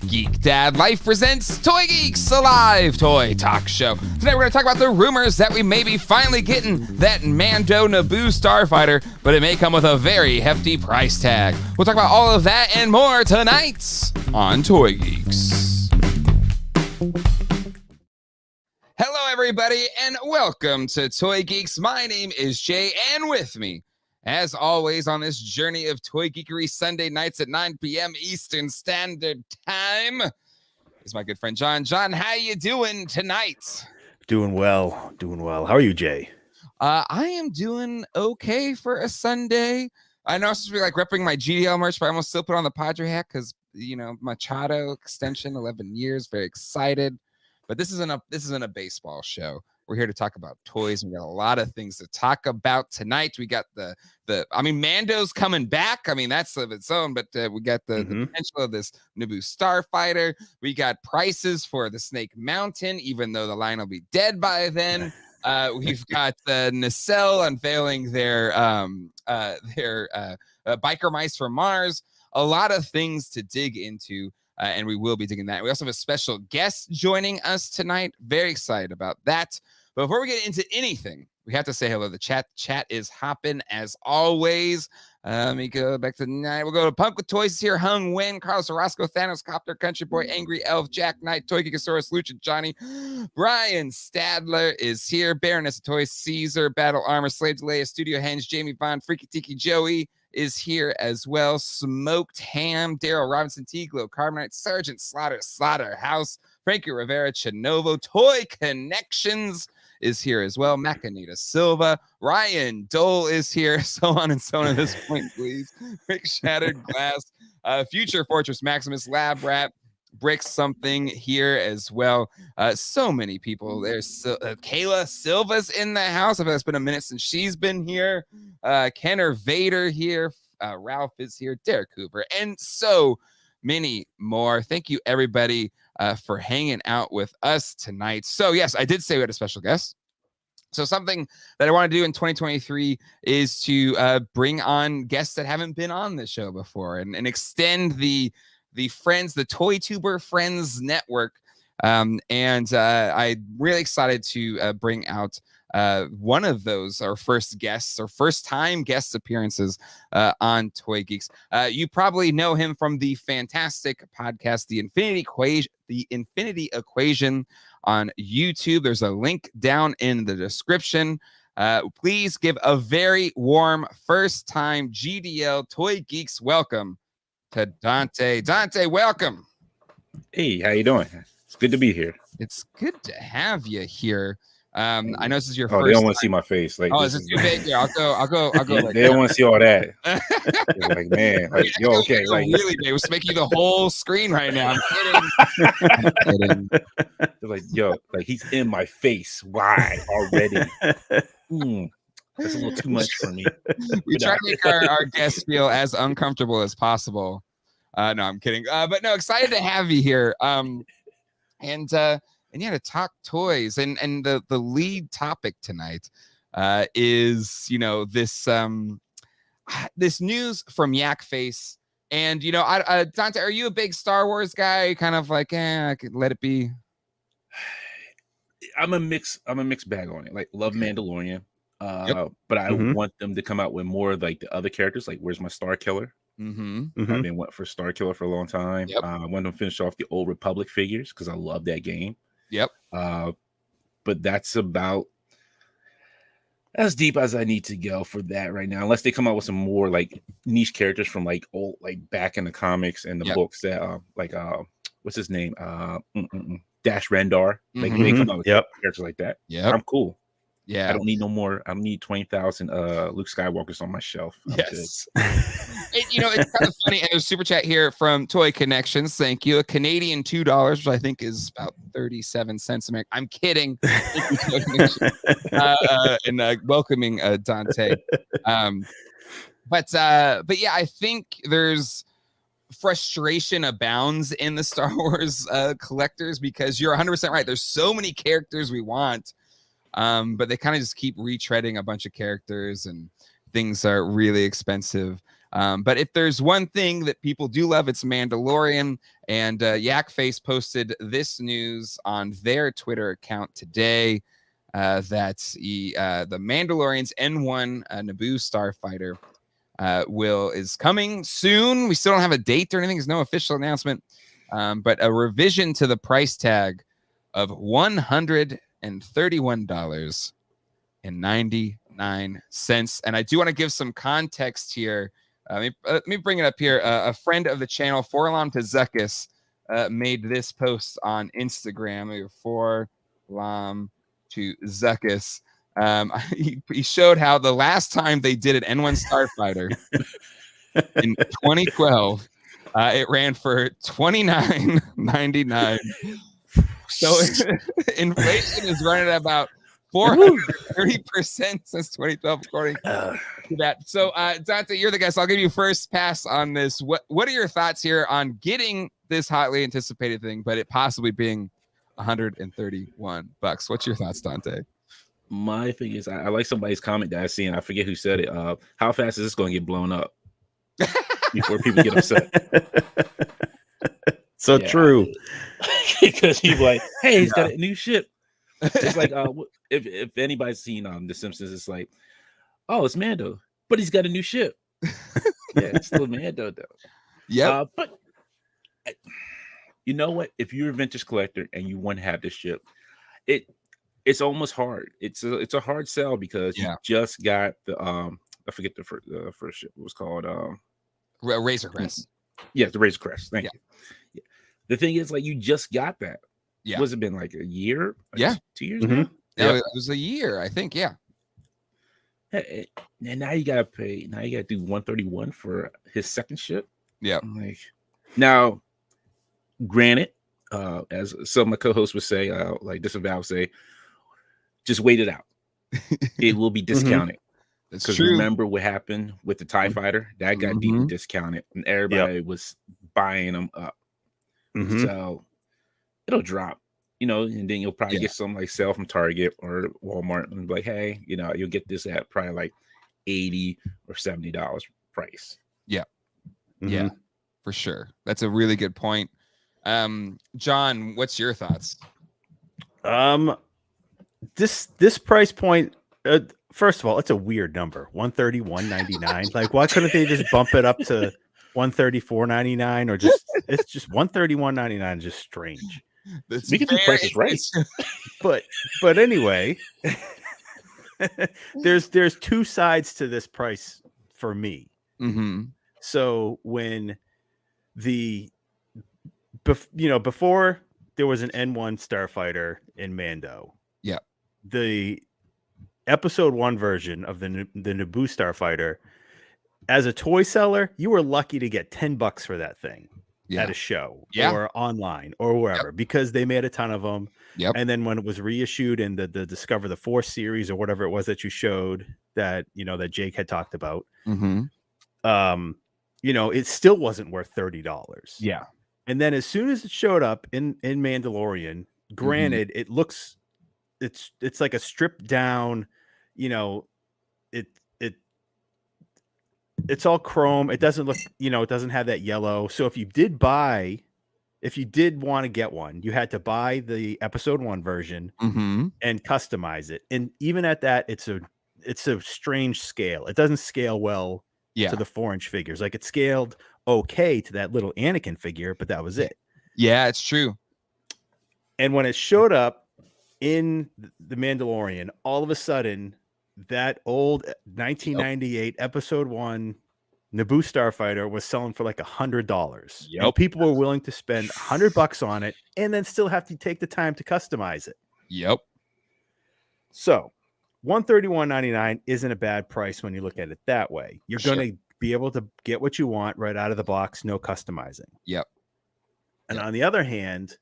Geek Dad Life presents Toy Geeks, a live toy talk show. Today we're going to talk about the rumors that we may be finally getting that Mando Naboo Starfighter, but it may come with a very hefty price tag. We'll talk about all of that and more tonight on Toy Geeks. Hello everybody and welcome to Toy Geeks. My name is Jay, and with me, as always, on this journey of Toy Geekery Sunday nights at 9 p.m. Eastern Standard Time is my good friend John. John, how you doing tonight? Doing well. How are you, Jay? I am doing okay for a Sunday. I know I'm supposed to be like repping my GDL merch, but I almost still put on the Padre hat because, you know, Machado extension, 11 years, very excited. But this isn't a baseball show. We're here to talk about toys. We got a lot of things to talk about tonight. We got Mando's coming back. I mean, that's of its own, but we got the potential of this Naboo Starfighter. We got prices for the Snake Mountain, even though the line will be dead by then. We've got Nacelle unveiling their biker mice from Mars. A lot of things to dig into. And we will be digging that. We also have a special guest joining us tonight. Very excited about that. But before we get into anything, we have to say hello to the chat. Chat is hopping as always. Let me go back to tonight. We'll go to Punk with Toys here. Hung Win, Carlos Orozco, Thanos, Copter, Country Boy, Angry Elf, Jack Knight, Toy Geekosaurus, Lucha Johnny, Brian Stadler is here. Baroness of Toys, Caesar, Battle Armor, Slave Delay, Studio Henge, Jamie Bond, Freaky Tiki Joey is here as well. Smoked Ham, Daryl Robinson, T-Glow, Carbonite, Sergeant Slaughterhouse, Frankie Rivera, Chinovo, Toy Connections is here as well. Macanita Silva, Ryan Dole is here, so on and so on at this point, please. Rick Shattered Glass, Future Fortress Maximus, Lab Rat, Brick Something here as well. So many people. There's Kayla Silva's in the house. I feel like it's been a minute since she's been here. Kenner Vader here. Ralph is here. Derek Cooper, and so many more. Thank you, everybody, for hanging out with us tonight. So, yes, I did say we had a special guest. So something that I want to do in 2023 is to bring on guests that haven't been on this show before and extend the friends, the Toy Tuber Friends Network. I'm really excited to bring out one of those, our first time guest appearances on Toy Geeks. You probably know him from the fantastic podcast, The Infinity Equation on YouTube. There's a link down in the description. Please give a very warm first-time GDL Toy Geeks welcome to Dante. Dante, welcome. Hey, how you doing? It's good to be here. It's good to have you here. I know this is your first. They don't want to see my face. Like, is it too big? Yeah, I'll go. They don't want to see all that. Like, man, like, yo, okay, like really big. We're making the whole screen right now. I'm kidding. They're like, yo, like he's in my face. Why already? That's a little too much for me. We try to make our guests feel as uncomfortable as possible. No, I'm kidding. But no, excited to have you here. And yeah, to talk toys. And the lead topic tonight is, you know, this news from Yakface. And, you know, Dante, are you a big Star Wars guy? Kind of like, I could let it be. I'm a mixed bag on it. Like, love Mandalorian. But I want them to come out with more like the other characters. Like, where's my Star Killer? I've been waiting for Star Killer for a long time. I want them to finish off the Old Republic figures because I love that game. But that's about as deep as I need to go for that right now, unless they come out with some more like niche characters from like old, like back in the comics and the books that what's his name? Dash Rendar. Like they come out with characters like that. I'm cool. I don't need no more. I don't need 20,000 Luke Skywalkers on my shelf. Yes. You know, it's kind of funny. And there's a super chat here from Toy Connections. Thank you. A Canadian $2, which I think is about 37 cents American. I'm kidding. And welcoming Dante. But yeah, I think there's frustration abounds in the Star Wars collectors because you're 100% right. There's so many characters we want. But they kind of just keep retreading a bunch of characters and things are really expensive. But if there's one thing that people do love, it's Mandalorian. And Yakface posted this news on their Twitter account today that the Mandalorian's N-1 Naboo Starfighter is coming soon. We still don't have a date or anything. There's no official announcement, but a revision to the price tag of $131.99. And I do want to give some context here. Let me bring it up here. A friend of the channel, Forlam to Zuckus, made this post on Instagram. Forlam to Zuckus. He showed how the last time they did an N-1 Starfighter in 2012, it ran for $29.99. So inflation is running at about 430% since 2012, according to that. So, Dante, you're the guest. I'll give you first pass on this. What are your thoughts here on getting this hotly anticipated thing, but it possibly being $131? What's your thoughts, Dante? My thing is, I like somebody's comment that I see, and I forget who said it. How fast is this going to get blown up before people get upset? So true. Because he's like, hey, he's got a new ship. It's like, if anybody's seen The Simpsons, it's like, oh, it's Mando, but he's got a new ship. Yeah, it's still Mando though. Yeah, but you know what? If you're a vintage collector and you want to have this ship, it's almost hard. It's a hard sell because you just got the I forget the first ship. It was called Razor Crest. Yeah, the Razor Crest. Thank you. Yeah. The thing is, like, you just got that. Yeah. Was it been like a year? Yeah. 2 years now? No, it was a year, I think. Yeah. And now you gotta pay. Now you gotta do 131 for his second ship. Yeah. I'm like, now, granted, as some of my co-hosts would say, like Disavow say, just wait it out. It will be discounted. Because remember what happened with the TIE Fighter? That got deeply discounted, and everybody was buying them up. So it'll drop, and then you'll probably get some like sale from Target or Walmart and be like, hey, you'll get this at probably like $80 or $70 price. Yeah. Yeah, for sure. That's a really good point. John, what's your thoughts? This price point, first of all, it's a weird number, $131.99. Like, why couldn't they just bump it up to $134.99 or it's just $131.99? Just strange. We can do prices right. But anyway, there's two sides to this price for me. So when before there was an N-1 Starfighter in Mando, the episode 1 version of the Naboo Starfighter, as a toy seller, you were lucky to get $10 for that thing at a show or online or wherever, because they made a ton of them. And then when it was reissued in the Discover the Force series or whatever it was that you showed that, that Jake had talked about, it still wasn't worth $30. Yeah. And then as soon as it showed up in Mandalorian, granted, it looks, it's like a stripped down, it's all chrome. It doesn't look, it doesn't have that yellow. So if you did want to get one, you had to buy the episode 1 version and customize it. And even at that, it's a strange scale. It doesn't scale well to the 4-inch figures. Like, it scaled okay to that little Anakin figure, but that was it. Yeah, it's true. And when it showed up in the Mandalorian, all of a sudden, that old 1998 episode 1 Naboo Starfighter was selling for like $100. And people were willing to spend $100 on it and then still have to take the time to customize it. So $131.99 isn't a bad price when you look at it that way. You're going to be able to get what you want right out of the box, no customizing. And on the other hand,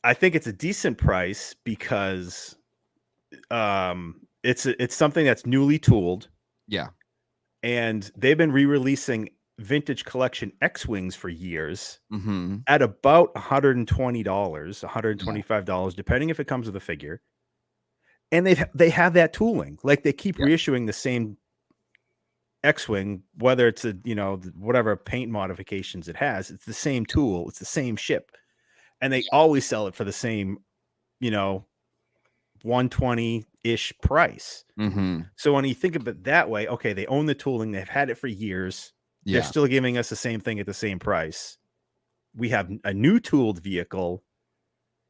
I think it's a decent price because it's something that's newly tooled. And they've been re-releasing Vintage Collection X-Wings for years at about $120, $125, depending if it comes with a figure. And they have that tooling. Like, they keep reissuing the same X-Wing, whether it's whatever paint modifications it has, it's the same tool, it's the same ship, and they always sell it for the same, 120-ish price. Mm-hmm. So when you think of it that way, okay, they own the tooling, they've had it for years. They're still giving us the same thing at the same price. We have a new tooled vehicle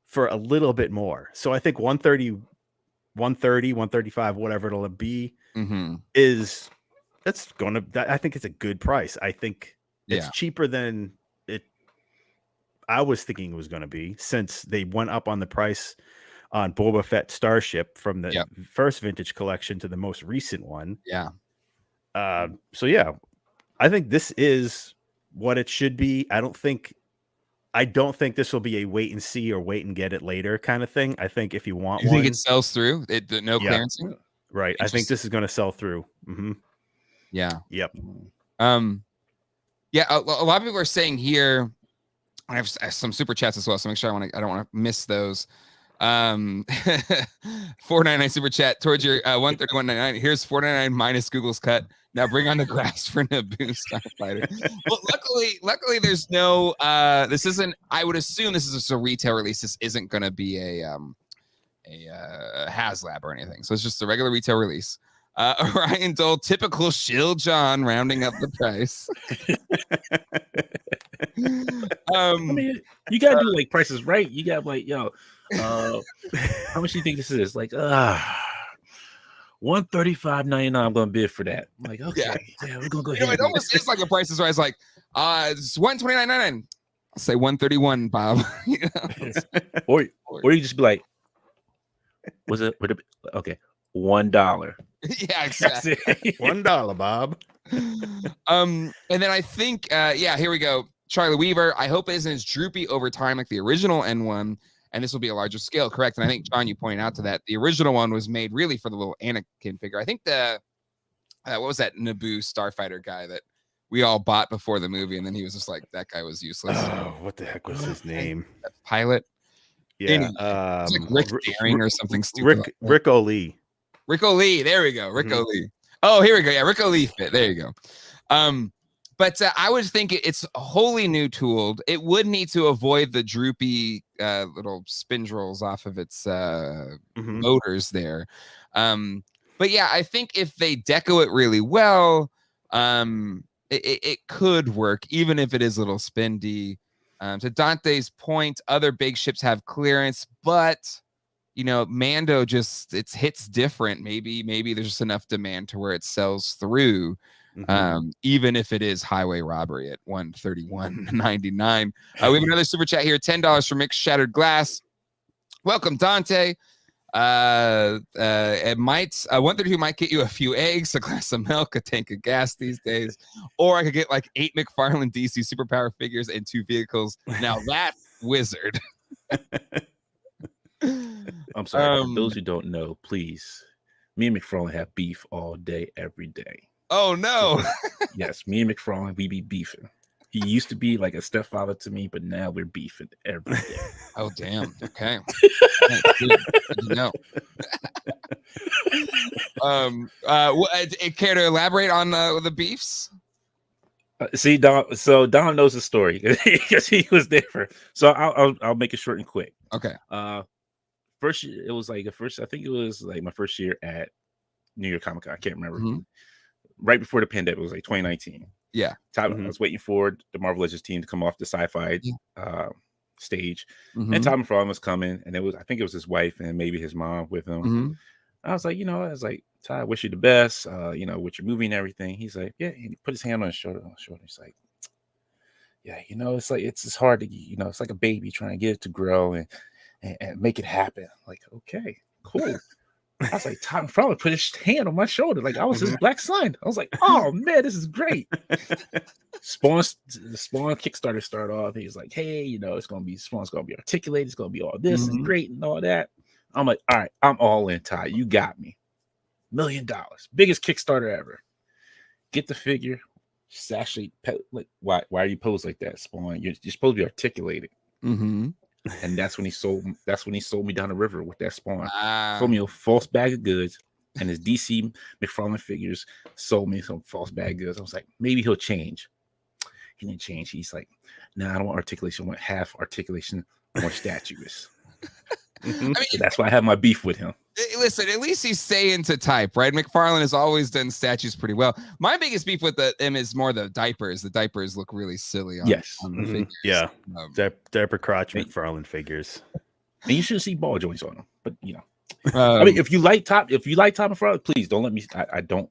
for a little bit more. So I think 135, whatever it'll be, is I think it's a good price. I think it's cheaper than I was thinking it was going to be, since they went up on the price on Boba Fett Starship from the first vintage collection to the most recent one. Yeah. So yeah, I think this is what it should be. I don't think this will be a wait and see or wait and get it later kind of thing. I think if you want you think it sells through no clearance, right? I think this is going to sell through. Yeah. Yep. Yeah. A lot of people are saying here. I have some super chats as well, so make sure I don't want to miss those. 499 super chat towards your 131.99. Here's 499 minus Google's cut. Now bring on the grass for Naboo Starfighter. Well, luckily there's no this isn't, I would assume this is just a retail release. This isn't going to be a HasLab or anything. So it's just a regular retail release. Ryan Dole, typical Shill John, rounding up the price. I mean, you gotta do like prices right. You got like, how much do you think this is? Like, $135.99. I'm gonna bid for that. I'm like, okay, yeah, we're gonna go ahead. It almost is like a price is right. It's like, it's $129.99. I'll say $131, Bob. Or you just be like, was it? Okay, $1. Yeah, exactly. $1, Bob. And then I think, here we go. Charlie Weaver, I hope it isn't as droopy over time like the original N1, and this will be a larger scale, correct? And I think, John, you pointed out to that. The original one was made really for the little Anakin figure. I think what was that Naboo Starfighter guy that we all bought before the movie, and then he was just like, that guy was useless. Oh, what the heck was his name? That pilot? Yeah. Like Rick Daring or something stupid. Rick O'Lee. Rick O'Lee. There we go. Rick O'Lee. Oh, here we go. Yeah, Rick O'Lee fit. There you go. But I would think it's wholly new tooled. It would need to avoid the droopy little spindles off of its motors there. But yeah, I think if they deco it really well, it could work, even if it is a little spendy. To Dante's point, other big ships have clearance, but Mando it hits different. Maybe there's just enough demand to where it sells through. Even if it is highway robbery at $131.99. We have another super chat here, $10 for Mixed Shattered Glass. Welcome, Dante. It might 132 might get you a few eggs, a glass of milk, a tank of gas these days, or I could get like 8 McFarlane DC superpower figures and 2 vehicles. Now that's wizard. I'm sorry, for those who don't know, please. Me and McFarlane have beef all day, every day. Oh no! Yes, me and McFarlane, we be beefing. He used to be like a stepfather to me, but now we're beefing every day. Oh damn! Okay. No. Care to elaborate on the beefs? See, Don. So Don knows the story because he was there. So I'll make it short and quick. Okay. First, it was like I think it was like my first year at New York Comic Con. I can't remember. Right before the pandemic, it was like 2019. Yeah. I was waiting for the Marvel Legends team to come off the sci-fi stage, and Tom McFarlane was coming, and I think it was his wife and maybe his mom with him. I was like, Ty, I wish you the best, with your movie and everything. He's like, yeah. He put his hand on his shoulder. He's like, yeah, it's like it's hard to, it's like a baby trying to get it to grow and make it happen. I'm like, okay, cool. I was like, Tom McFarlane put his hand on my shoulder like I was his black son. I was like, oh man, this is great. The Spawn Kickstarter started off. He's like, hey, Spawn's gonna be articulated. It's gonna be all this and great and all that. I'm like, all right, I'm all in, Ty. You got me. $1 million, biggest Kickstarter ever. Get the figure. It's actually like, why are you posed like that, Spawn? You're supposed to be articulated. And that's when he sold me down the river with that Spawn. Sold me a false bag of goods. and his DC McFarlane figures sold me some false bad goods. I was like, maybe he'll change. He didn't change. He's like, no, I don't want articulation. I want half articulation, more statuous. I mean, so that's why I have my beef with him. Listen, at least he's staying to type, right? McFarlane has always done statues pretty well. My biggest beef with him is more the diapers. The diapers look really silly on, on the figures. Yeah. Diaper crotch McFarlane figures. And you should see ball joints on them. But I mean, if you like top McFarlane, please don't let me. I don't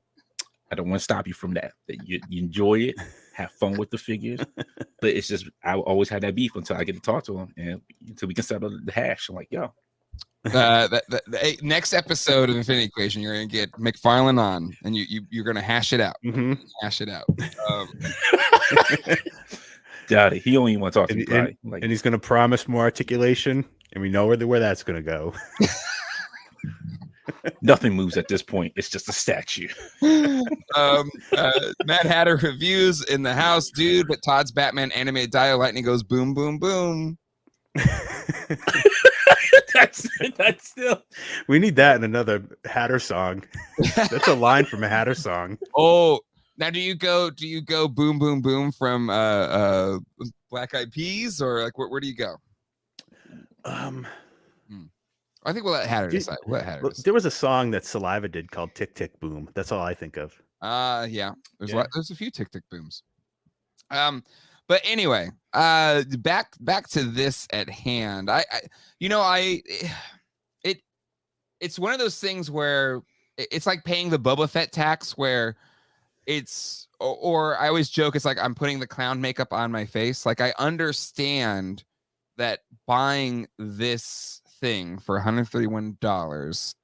want to stop you from that. You enjoy it, have fun with the figures. But it's just I always had that beef until I get to talk to him and until we can settle the hash. I'm like, yo. The next episode of Infinity Equation, you're gonna get McFarlane on, and you're gonna hash it out. Hash it out. Doubt it. He only want to talk to me. And he's gonna promise more articulation, and we know where that's gonna go. Nothing moves at this point. It's just a statue. Mad Hatter reviews in the house, dude. But Todd's Batman animated dial lightning goes boom, boom, boom. that's still. We need that in another Hatter song. That's a line from a Hatter song. Oh, now do you go boom, boom, boom from Black Eyed Peas, or like where do you go? I think we'll let Hatter decide. There was a song that Saliva did called Tick Tick Boom. That's all I think of. Yeah. There's a few Tick Tick Booms. But anyway, back to this at hand. It's one of those things where it's like paying the Boba Fett tax, where it's, or I always joke, it's like I'm putting the clown makeup on my face. Like, I understand that buying this thing for $131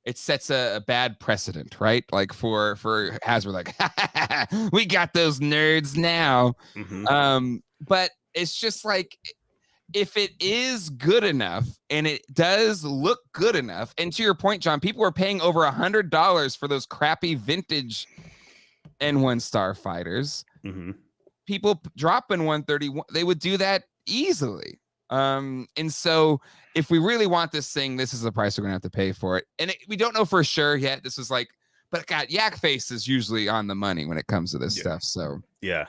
it sets a bad precedent, right? Like for Hasbro, like we got those nerds now. But it's just like, if it is good enough and it does look good enough, and to your point, John, people are paying over $100 for those crappy vintage N-1 Starfighters. People dropping 131, they would do that easily. And so if we really want this thing, this is the price we're gonna have to pay for it. And we don't know for sure yet. This is like, but God, Yakface is usually on the money when it comes to this stuff. So yeah,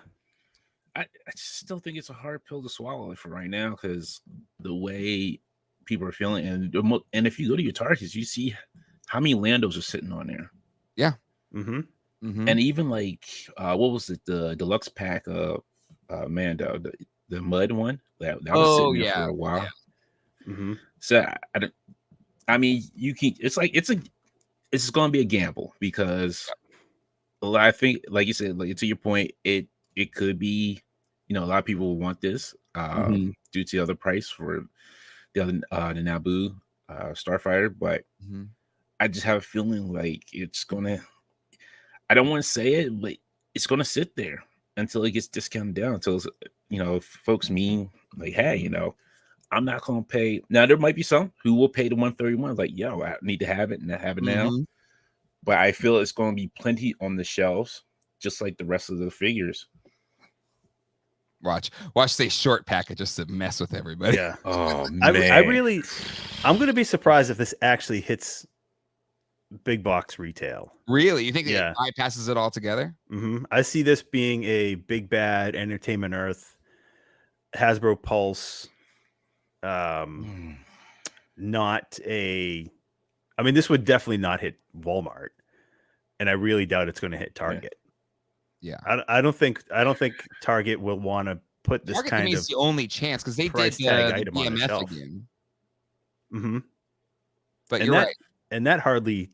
I still think it's a hard pill to swallow for right now, because the way people are feeling, and if you go to your Targets, you see how many Landos are sitting on there. Yeah. And even like what was it, the deluxe pack of Mando, the mud one that was sitting there for a while. So I mean, you can. It's like it's going to be a gamble, because I think, like you said, like to your point, it could be, a lot of people will want this due to the other price for the Naboo Starfighter, but I just have a feeling like it's gonna. I don't want to say it, but it's gonna sit there until it gets discounted down. Until folks mean like, hey, I'm not gonna pay. Now there might be some who will pay the 131, like, yo, I need to have it and I have it now. But I feel it's gonna be plenty on the shelves, just like the rest of the figures. Watch they short pack it just to mess with everybody. Yeah. Oh man. I'm gonna be surprised if this actually hits big box retail. Really? You think it bypasses it altogether? I see this being a big bad Entertainment Earth, Hasbro Pulse, not a. I mean, this would definitely not hit Walmart, and I really doubt it's going to hit Target. Yeah. I don't think Target will want to put this Target kind to me of is the only chance, because they price did tag the item on the BMF shelf. again. But you're right. And that hardly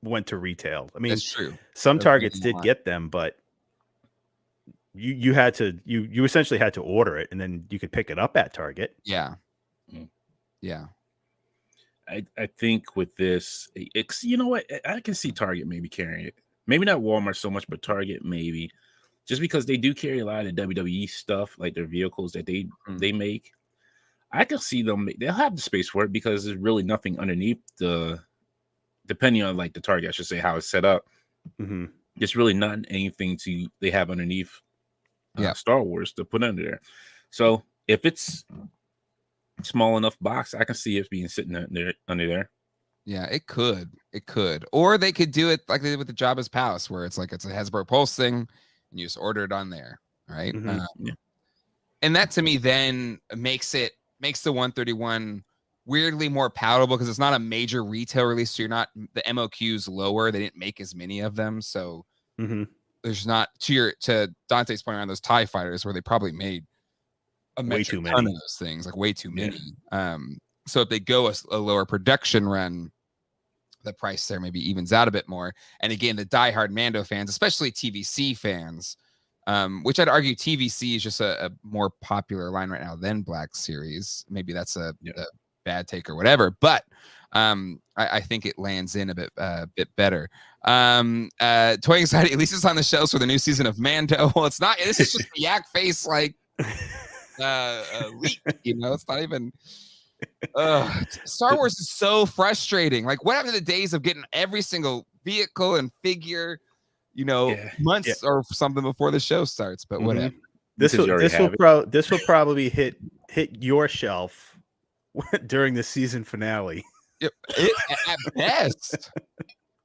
went to retail. I mean, that's true. Some Targets did get them, but you had to you essentially had to order it, and then you could pick it up at Target. Yeah. I think with this, it's, you know what, I can see Target maybe carrying it. Maybe not Walmart so much, but Target maybe, just because they do carry a lot of the WWE stuff, like their vehicles that they make. I can see them. They'll have the space for it, because there's really nothing underneath depending on like the Target, I should say, how it's set up. There's really not anything they have underneath Star Wars to put under there. So if it's small enough box, I can see it being sitting under there. Yeah, it could. Or they could do it like they did with the Jabba's Palace, where it's a Hasbro Pulse thing, and you just order it on there, right? Yeah. And that to me then makes the 131 weirdly more palatable because it's not a major retail release. So the MOQ's lower. They didn't make as many of them, so there's not to Dante's point around those TIE fighters where they probably made way too many ton of those things, like way too many. So if they go a lower production run, the price there maybe evens out a bit more. And again, the diehard Mando fans, especially TVC fans, which I'd argue TVC is just a more popular line right now than Black Series. Maybe that's a bad take or whatever, but I think it lands in a bit better. Toy Anxiety, at least it's on the shelves for the new season of Mando. Well, it's not. This is just the Yakface like leak. It's not even. Star Wars is so frustrating. Like, what happened to the days of getting every single vehicle and figure, months or something before the show starts? But whatever. This will probably hit your shelf during the season finale. At best,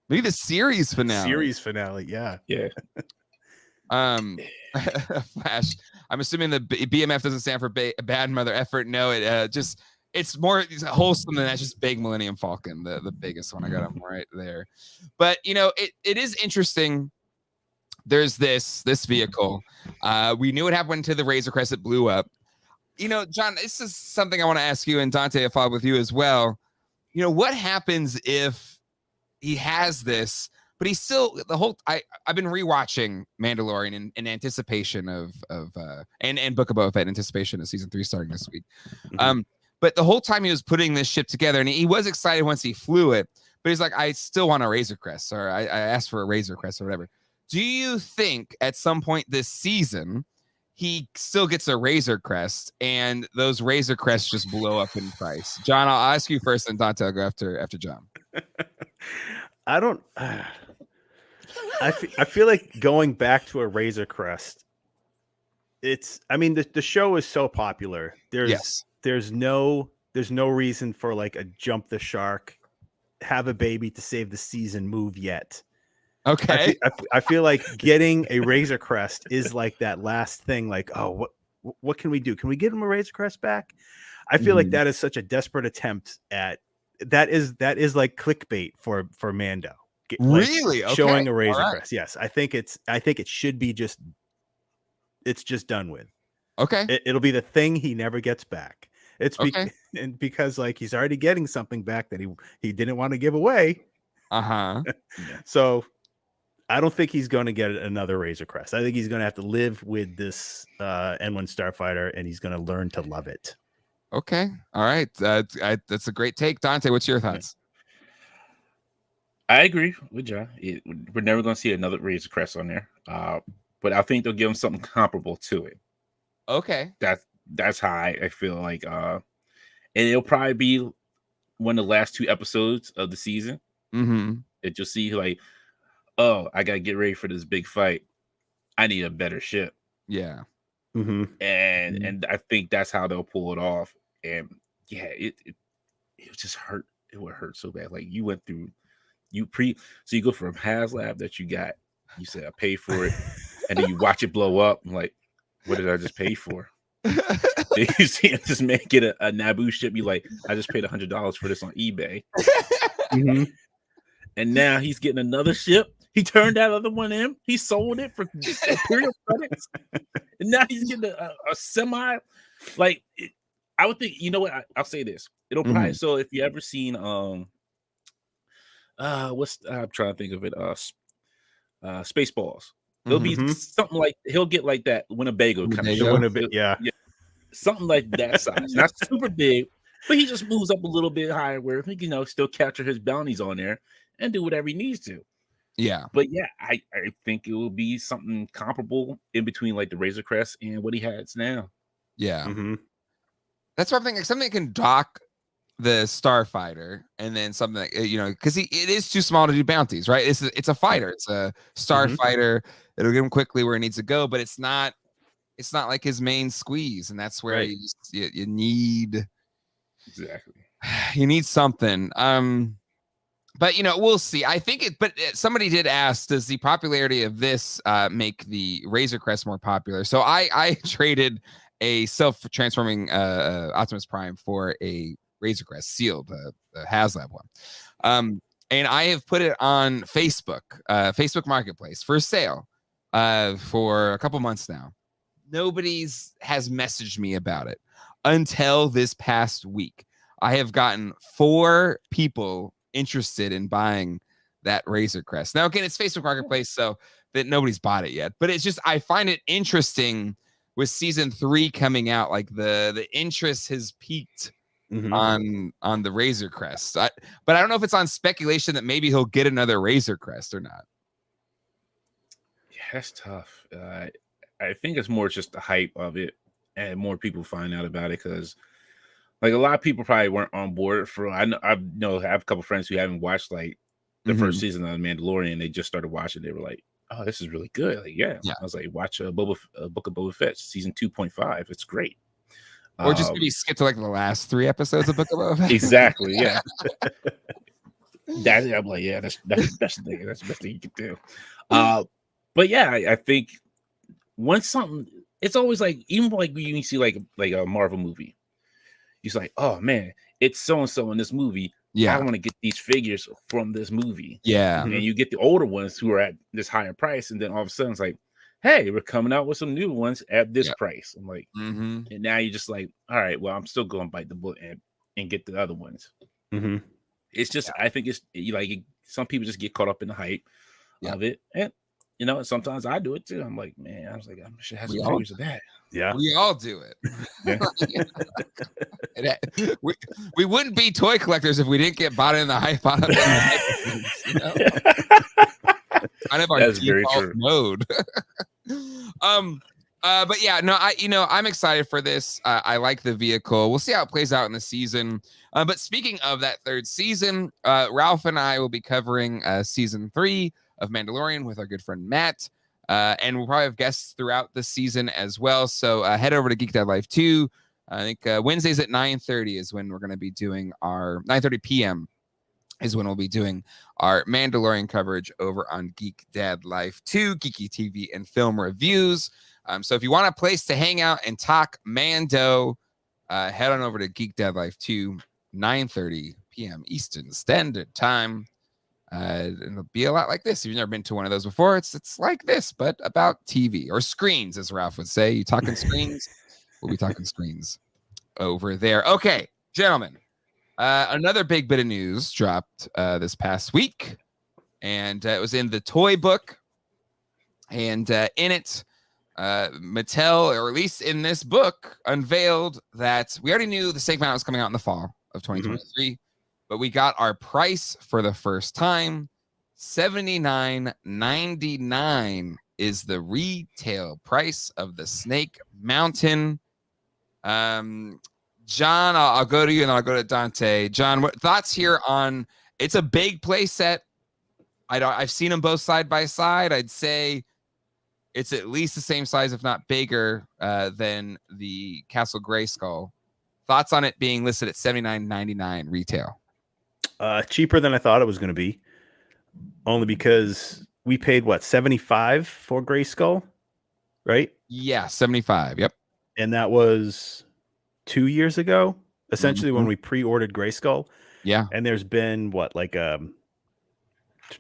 maybe the series finale. Yeah. Flash. I'm assuming the BMF doesn't stand for bad mother effort. No, it's more wholesome than that. Just big Millennium Falcon, the biggest one. I got them right there. But it is interesting. There's this vehicle. We knew what happened to the Razor Crest. It blew up. John, this is something I want to ask you, and Dante, I'll follow up with you as well. What happens if he has this, but he's still I've been rewatching Mandalorian in anticipation of and Book of Boba Fett in anticipation of season 3 starting this week. But the whole time he was putting this ship together, and he was excited once he flew it, but he's like, I still want a Razor Crest, or I asked for a Razor Crest or whatever. Do you think at some point this season he still gets a Razor Crest and those Razor Crests just blow up in price? John, I'll ask you first, and Dante, I'll go after John. I don't. I feel like going back to a Razor Crest. The show is so popular. There's no reason for like a jump the shark, have a baby to save the season move yet. Okay. I feel like getting a Razor Crest is like that last thing. Like, oh, what can we do? Can we get him a Razor Crest back? I feel like that is such a desperate attempt at that is like clickbait for Mando. Really? Okay. Showing a Razor Crest. Yes, I think it should be just done with. Okay. It'll be the thing he never gets back. It's because like he's already getting something back that he didn't want to give away. So I don't think he's going to get another Razor Crest. I think he's going to have to live with this N-1 Starfighter, and he's going to learn to love it. Okay. All right. That's a great take. Dante, what's your thoughts? I agree with John. We're never going to see another Razor Crest on there. But I think they'll give him something comparable to it. Okay. That's how I feel like. And it'll probably be one of the last 2 episodes of the season. That you'll see like, oh, I got to get ready for this big fight. I need a better ship. Yeah. And I think that's how they'll pull it off. And yeah, it just hurt. It would hurt so bad. Like you went through, so you go from HasLab that you got. You said I paid for it, and then you watch it blow up. I'm like, what did I just pay for? Then you see him just make it a Naboo ship. You like, I just paid $100 for this on eBay. And now he's getting another ship. He turned that other one in. He sold it for Imperial credits. And now he's getting a semi. Like, I would think, you know what? I'll say this. It'll probably, so if you ever seen, I'm trying to think of it, Spaceballs. It'll be something like, he'll get like that Winnebago kind of ship. Yeah. Something like that size. Not super big, but he just moves up a little bit higher where he can, still capture his bounties on there and do whatever he needs to. Yeah. But yeah, I think it will be something comparable in between like the Razor Crest and what he has now. Yeah. That's what I'm thinking. Something that can dock the Starfighter, and then something that, because it is too small to do bounties, right? It's a fighter. It's a Starfighter. It'll get him quickly where it needs to go, but it's not like his main squeeze, and that's where you need exactly. You need something. But we'll see. I think somebody did ask, does the popularity of this make the Razor Crest more popular? So I traded a self-transforming Optimus Prime for a Razor Crest sealed, the HasLab one. And I have put it on Facebook Marketplace for sale for a couple months now. Nobody's has messaged me about it until this past week. I have gotten 4 people interested in buying that Razor Crest. Now, again, it's Facebook Marketplace, so that nobody's bought it yet. But it's just, I find it interesting with season 3 coming out. Like the interest has peaked on the Razor Crest. But I don't know if it's on speculation that maybe he'll get another Razor Crest or not. Yeah, that's tough. I think it's more just the hype of it, and more people find out about it, because like a lot of people probably weren't on board for. I have a couple friends who haven't watched like the first season of Mandalorian. They just started watching. They were like, "Oh, this is really good." Like, yeah. I was like, "Watch Book of Boba Fett season 2.5. It's great." Or just maybe skip to like the last 3 episodes of Book of Boba Fett. Exactly. Yeah. I'm like, yeah, that's the best thing. That's the best thing you can do. But yeah, I think once something, it's always like, even like when you see like a Marvel movie, it's like, oh man, it's so and so in this movie. Yeah, I want to get these figures from this movie. Yeah, and you get the older ones who are at this higher price, and then all of a sudden it's like, hey, we're coming out with some new ones at this price. I'm like, and now you're just like, all right, well, I'm still going to bite the bullet and get the other ones. It's just, I think it's like some people just get caught up in the hype of it, and sometimes I do it too. I'm like, man, I should have some figures of that. Yeah, we all do it. We wouldn't be toy collectors if we didn't get bought in the hype on it. Kind of our default mode. But yeah, no, I'm excited for this. I like the vehicle. We'll see how it plays out in the season. But speaking of that 3rd season, Ralph and I will be covering season 3 of Mandalorian with our good friend Matt. And we'll probably have guests throughout the season as well. So head over to Geek Dad Life 2. I think Wednesdays at 9:30 is when we're going to be doing our 9:30 p.m. is when we'll be doing our Mandalorian coverage over on Geek Dad Life 2, Geeky TV and Film Reviews. So if you want a place to hang out and talk Mando, head on over to Geek Dad Life 2, 9:30 p.m. Eastern Standard Time. And it'll be a lot like this. If you've never been to one of those before, it's like this, but about TV or screens, as Ralph would say. You talking screens? We'll be talking screens over there. Okay, gentlemen. Another big bit of news dropped this past week, and it was in the toy book. And in it, Mattel, or at least in this book, unveiled that we already knew the Snake Mountain was coming out in the fall of 2023, but we got our price for the first time. $79.99 is the retail price of the Snake Mountain. John, I'll go to you and then I'll go to Dante. John, what thoughts here on? It's a big play set. I've seen them both side by side. I'd say it's at least the same size, if not bigger, than the Castle Grayskull. Thoughts on it being listed at $79.99 retail? Cheaper than I thought it was going to be, only because we paid what, $75 for Grayskull, right? Yeah, $75. Yep, and that was 2 years ago, essentially, when we pre-ordered Grayskull. Yeah, and there's been what, like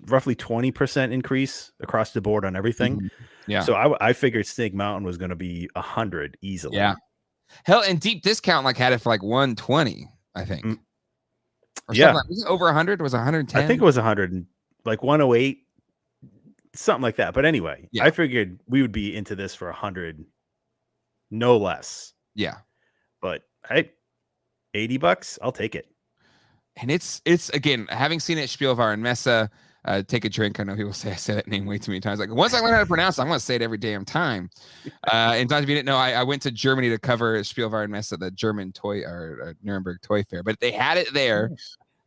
roughly 20% increase across the board on everything. Yeah, so I figured Snake Mountain was going to be 100 easily. Yeah, hell, and Deep Discount like had it for like 120, I think. Or yeah, like, was it over 100? Was it 110? I think it was 100, like 108, something like that. But anyway, I figured we would be into this for 100, no less. Yeah, but hey, $80, I'll take it. And it's again, having seen it at Spielwarenmesse and Messe, take a drink. I know people say I say that name way too many times. Like, once I learn how to pronounce it, I'm going to say it every damn time. And Dante, if you didn't know, I went to Germany to cover Spielwarenmesse and Messe, the German toy or Nuremberg Toy Fair, but they had it there.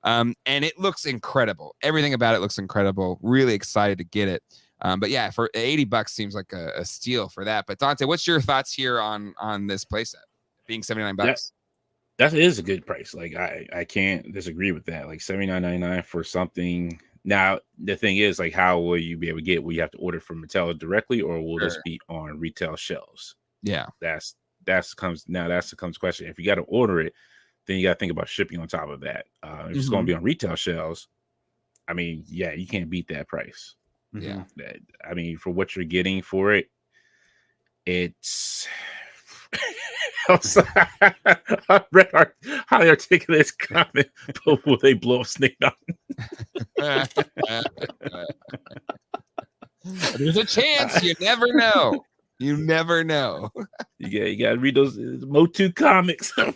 And it looks incredible. Everything about it looks incredible. Really excited to get it. But yeah, for $80 seems like a steal for that. But Dante, what's your thoughts here on this playset being $79? That is a good price. Like I can't disagree with that. Like $79.99 for something. Now the thing is, like, how will you be able to get? Will you have to order from Mattel directly, or will this be on retail shelves? Yeah, that's the question. If you got to order it, then you got to think about shipping on top of that. If it's going to be on retail shelves, I mean, yeah, you can't beat that price. Yeah, I mean, for what you're getting for it, it's. I'm sorry. I read highly articulate comment, but will they blow a snake Mountain? There's a chance. You never know. You never know. You gotta read those Motu comics. No,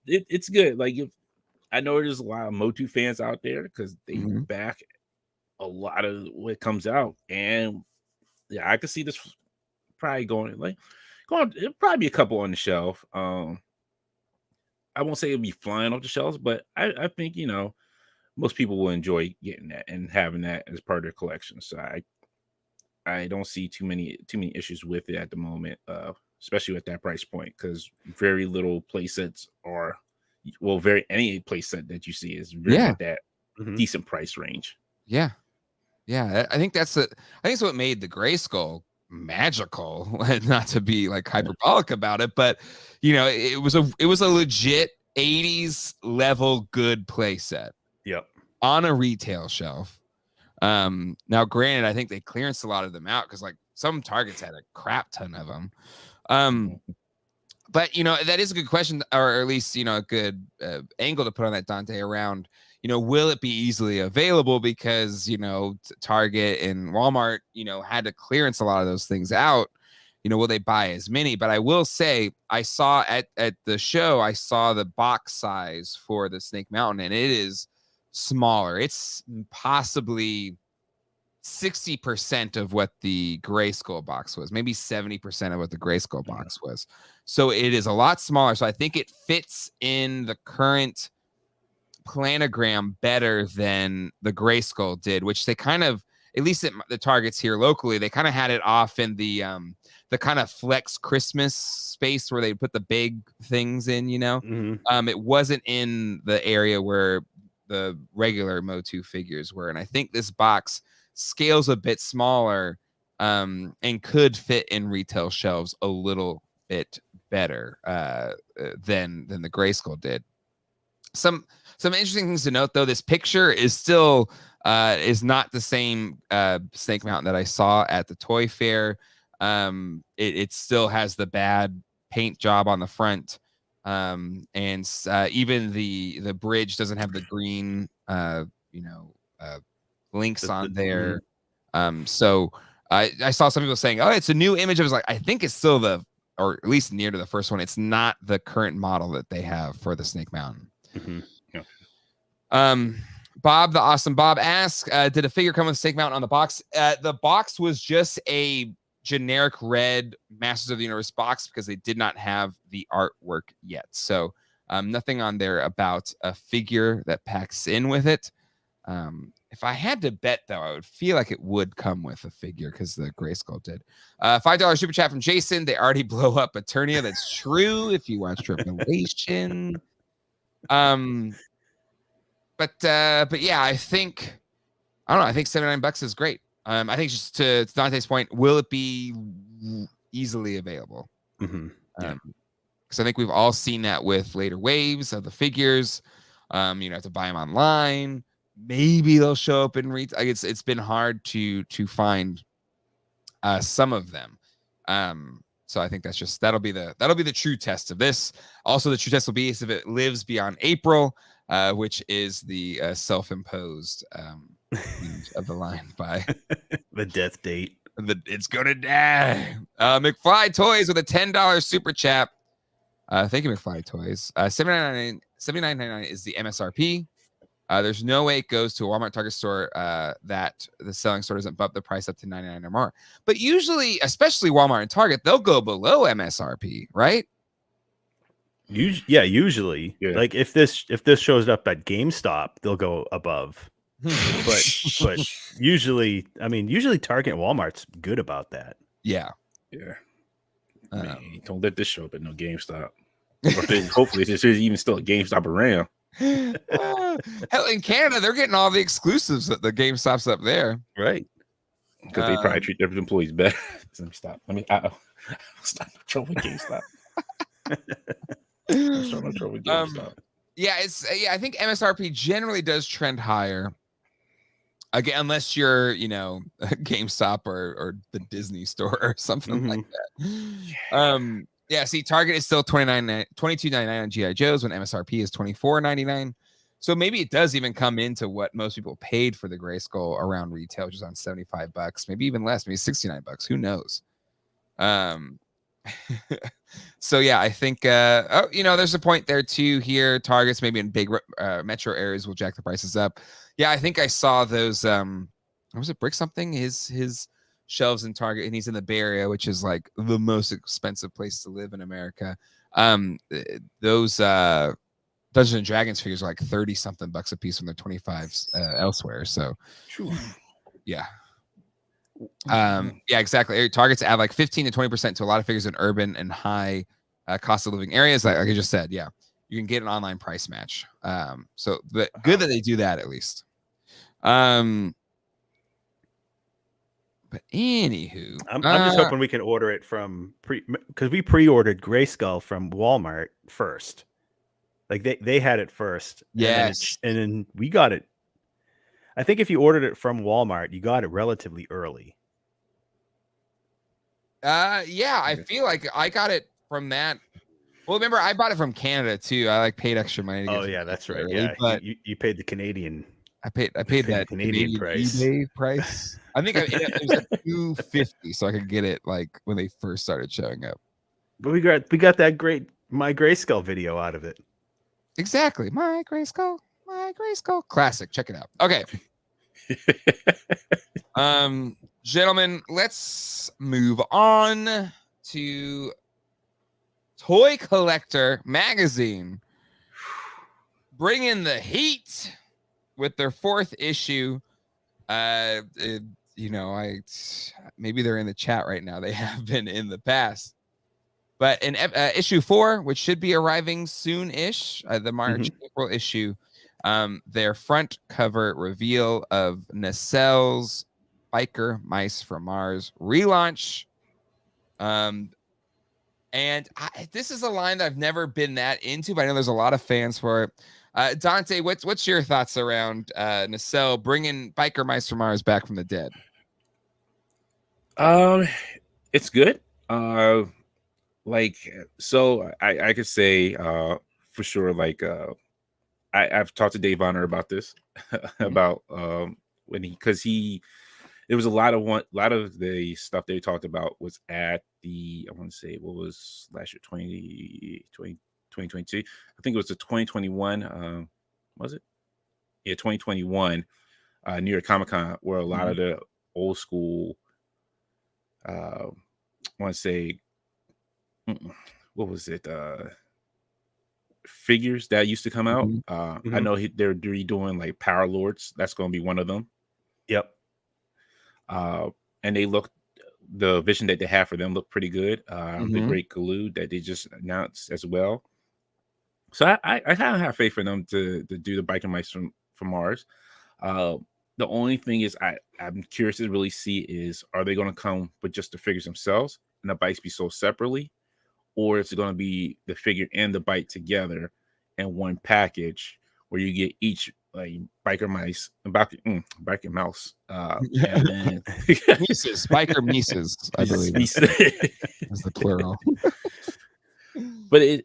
it's good. Like, I know there's a lot of Motu fans out there because they back a lot of what comes out, and yeah, I could see this probably going. It'll probably be a couple on the shelf. I won't say it'll be flying off the shelves, but I think most people will enjoy getting that and having that as part of their collection. So I don't see too many issues with it at the moment, especially at that price point, because very little play sets are, any play set that you see is really at that decent price range. Yeah. I think that's what made the Grayskull magical. Not to be like hyperbolic about it, but it was a legit 80s level good play set. Yep. On a retail shelf. Now granted, I think they clearanced a lot of them out because like some Targets had a crap ton of them. But that is a good question, or at least a good angle to put on that, Dante, around will it be easily available, because Target and Walmart had to clearance a lot of those things out. Will they buy as many? But I will say, I saw at the show, I saw the box size for the Snake Mountain, and it is smaller. It's possibly 60% of what the Grayskull box was, maybe 70% of what the Grayskull box was. So it is a lot smaller. So I think it fits in the current planogram better than the Grayskull did, which they kind of, at least at the Targets here locally, they kind of had it off in the kind of flex Christmas space where they put the big things in, it wasn't in the area where the regular Motu figures were. And I think this box scales a bit smaller and could fit in retail shelves a little bit better than the Grayskull did. Some interesting things to note, though. This picture is still is not the same Snake Mountain that I saw at the Toy Fair. It still has the bad paint job on the front. And even the bridge doesn't have the green links on there. So I saw some people saying, oh, it's a new image. I was like, I think it's still or at least near to the first one. It's not the current model that they have for the Snake Mountain. Bob, the awesome Bob, asks, did a figure come with Snake Mountain on the box? The box was just a generic red Masters of the Universe box because they did not have the artwork yet. So nothing on there about a figure that packs in with it. If I had to bet, though, I would feel like it would come with a figure because the Grayskull did. $5 super chat from Jason. They already blow up Eternia. That's true if you watch Revelation. But yeah, I think $79 is great. I think, just to Dante's point, will it be easily available? Because I think we've all seen that with later waves of the figures. You have to buy them online. Maybe they'll show up in retail. It's been hard to find some of them. So I think that'll be the true test of this. Also, the true test will be if it lives beyond April, which is the self-imposed of the line by the death date. It's gonna die. McFly Toys with a $10 super chat. Thank you, McFly Toys. $79.99 is the MSRP. There's no way it goes to a Walmart Target store that the selling store doesn't bump the price up to $99 or more. But usually, especially Walmart and Target, they'll go below MSRP, right? Usually. Yeah. Like if this shows up at GameStop, they'll go above. but usually Target and Walmart's good about that. Yeah. Man, don't let this show up at no GameStop. Hopefully, this is even still a GameStop around. Hell, in Canada, they're getting all the exclusives at the GameStops up there, right? Because they probably treat their employees better. Let me stop. Stop trolling GameStop. I'm starting to troll with GameStop. Yeah, I think MSRP generally does trend higher. Again, unless you're, GameStop or the Disney store or something like that. Yeah, see, Target is still $22.99 on GI Joes when MSRP is $24.99. So maybe it does even come into what most people paid for the Grayskull around retail, which is on $75, maybe even less, maybe $69. Who knows? So yeah, I think there's a point there too. Here, Targets maybe in big metro areas will jack the prices up. Yeah, I think I saw those. Was it Brick something? His shelves in Target, and he's in the Bay Area, which is like the most expensive place to live in America. Those Dungeons and Dragons figures are like 30 something bucks a piece when they're 25s elsewhere. So yeah. Yeah, exactly. Targets add like 15 to 20% to a lot of figures in urban and high cost of living areas. Like I just said, yeah, you can get an online price match. So good that they do that at least. But anywho, I'm just hoping we can order it from because we pre-ordered Grayskull from Walmart first. Like they had it first. Yes. And then we got it. I think if you ordered it from Walmart, you got it relatively early. Yeah, I feel like I got it from that. Well, remember, I bought it from Canada too. I paid extra money. Oh yeah, that's right. Early, yeah, but you paid the Canadian. I paid that Canadian price. eBay price. I think it was like $250, so I could get it like when they first started showing up. But we got that great My Grayskull video out of it. Exactly, My Grayskull classic. Check it out. Okay. Gentlemen, let's move on to Toycollectr magazine. Bring in the heat with their 4th issue. Maybe they're in the chat right now. They have been in the past. But in issue 4, which should be arriving soon-ish, the March-April issue, their front cover reveal of Nacelle's Biker Mice from Mars relaunch. And this is a line that I've never been that into, but I know there's a lot of fans for it. Dante, what's your thoughts around Nacelle bringing Biker Mice from Mars back from the dead? It's good. I could say for sure, I've talked to Dave Bonner about this, about there was a lot of the stuff they talked about was at the, I want to say, what was last year, 2022? I think it was the 2021, was it? Yeah, 2021 New York Comic Con, where a lot of the old school, I want to say, what was it? Figures that used to come out. I know they're redoing like Power Lords. That's going to be one of them. Yep. And the vision that they have for them looked pretty good. The Great Galoo that they just announced as well. So I kind of have faith in them to do the Biker Mice from Mars. The only thing is I'm curious to really see is, are they going to come with just the figures themselves and the bikes be sold separately? Or is it going to be the figure and the bike together in one package where you get each like biker mouse, and then Mises, biker Mises, I believe is the plural. But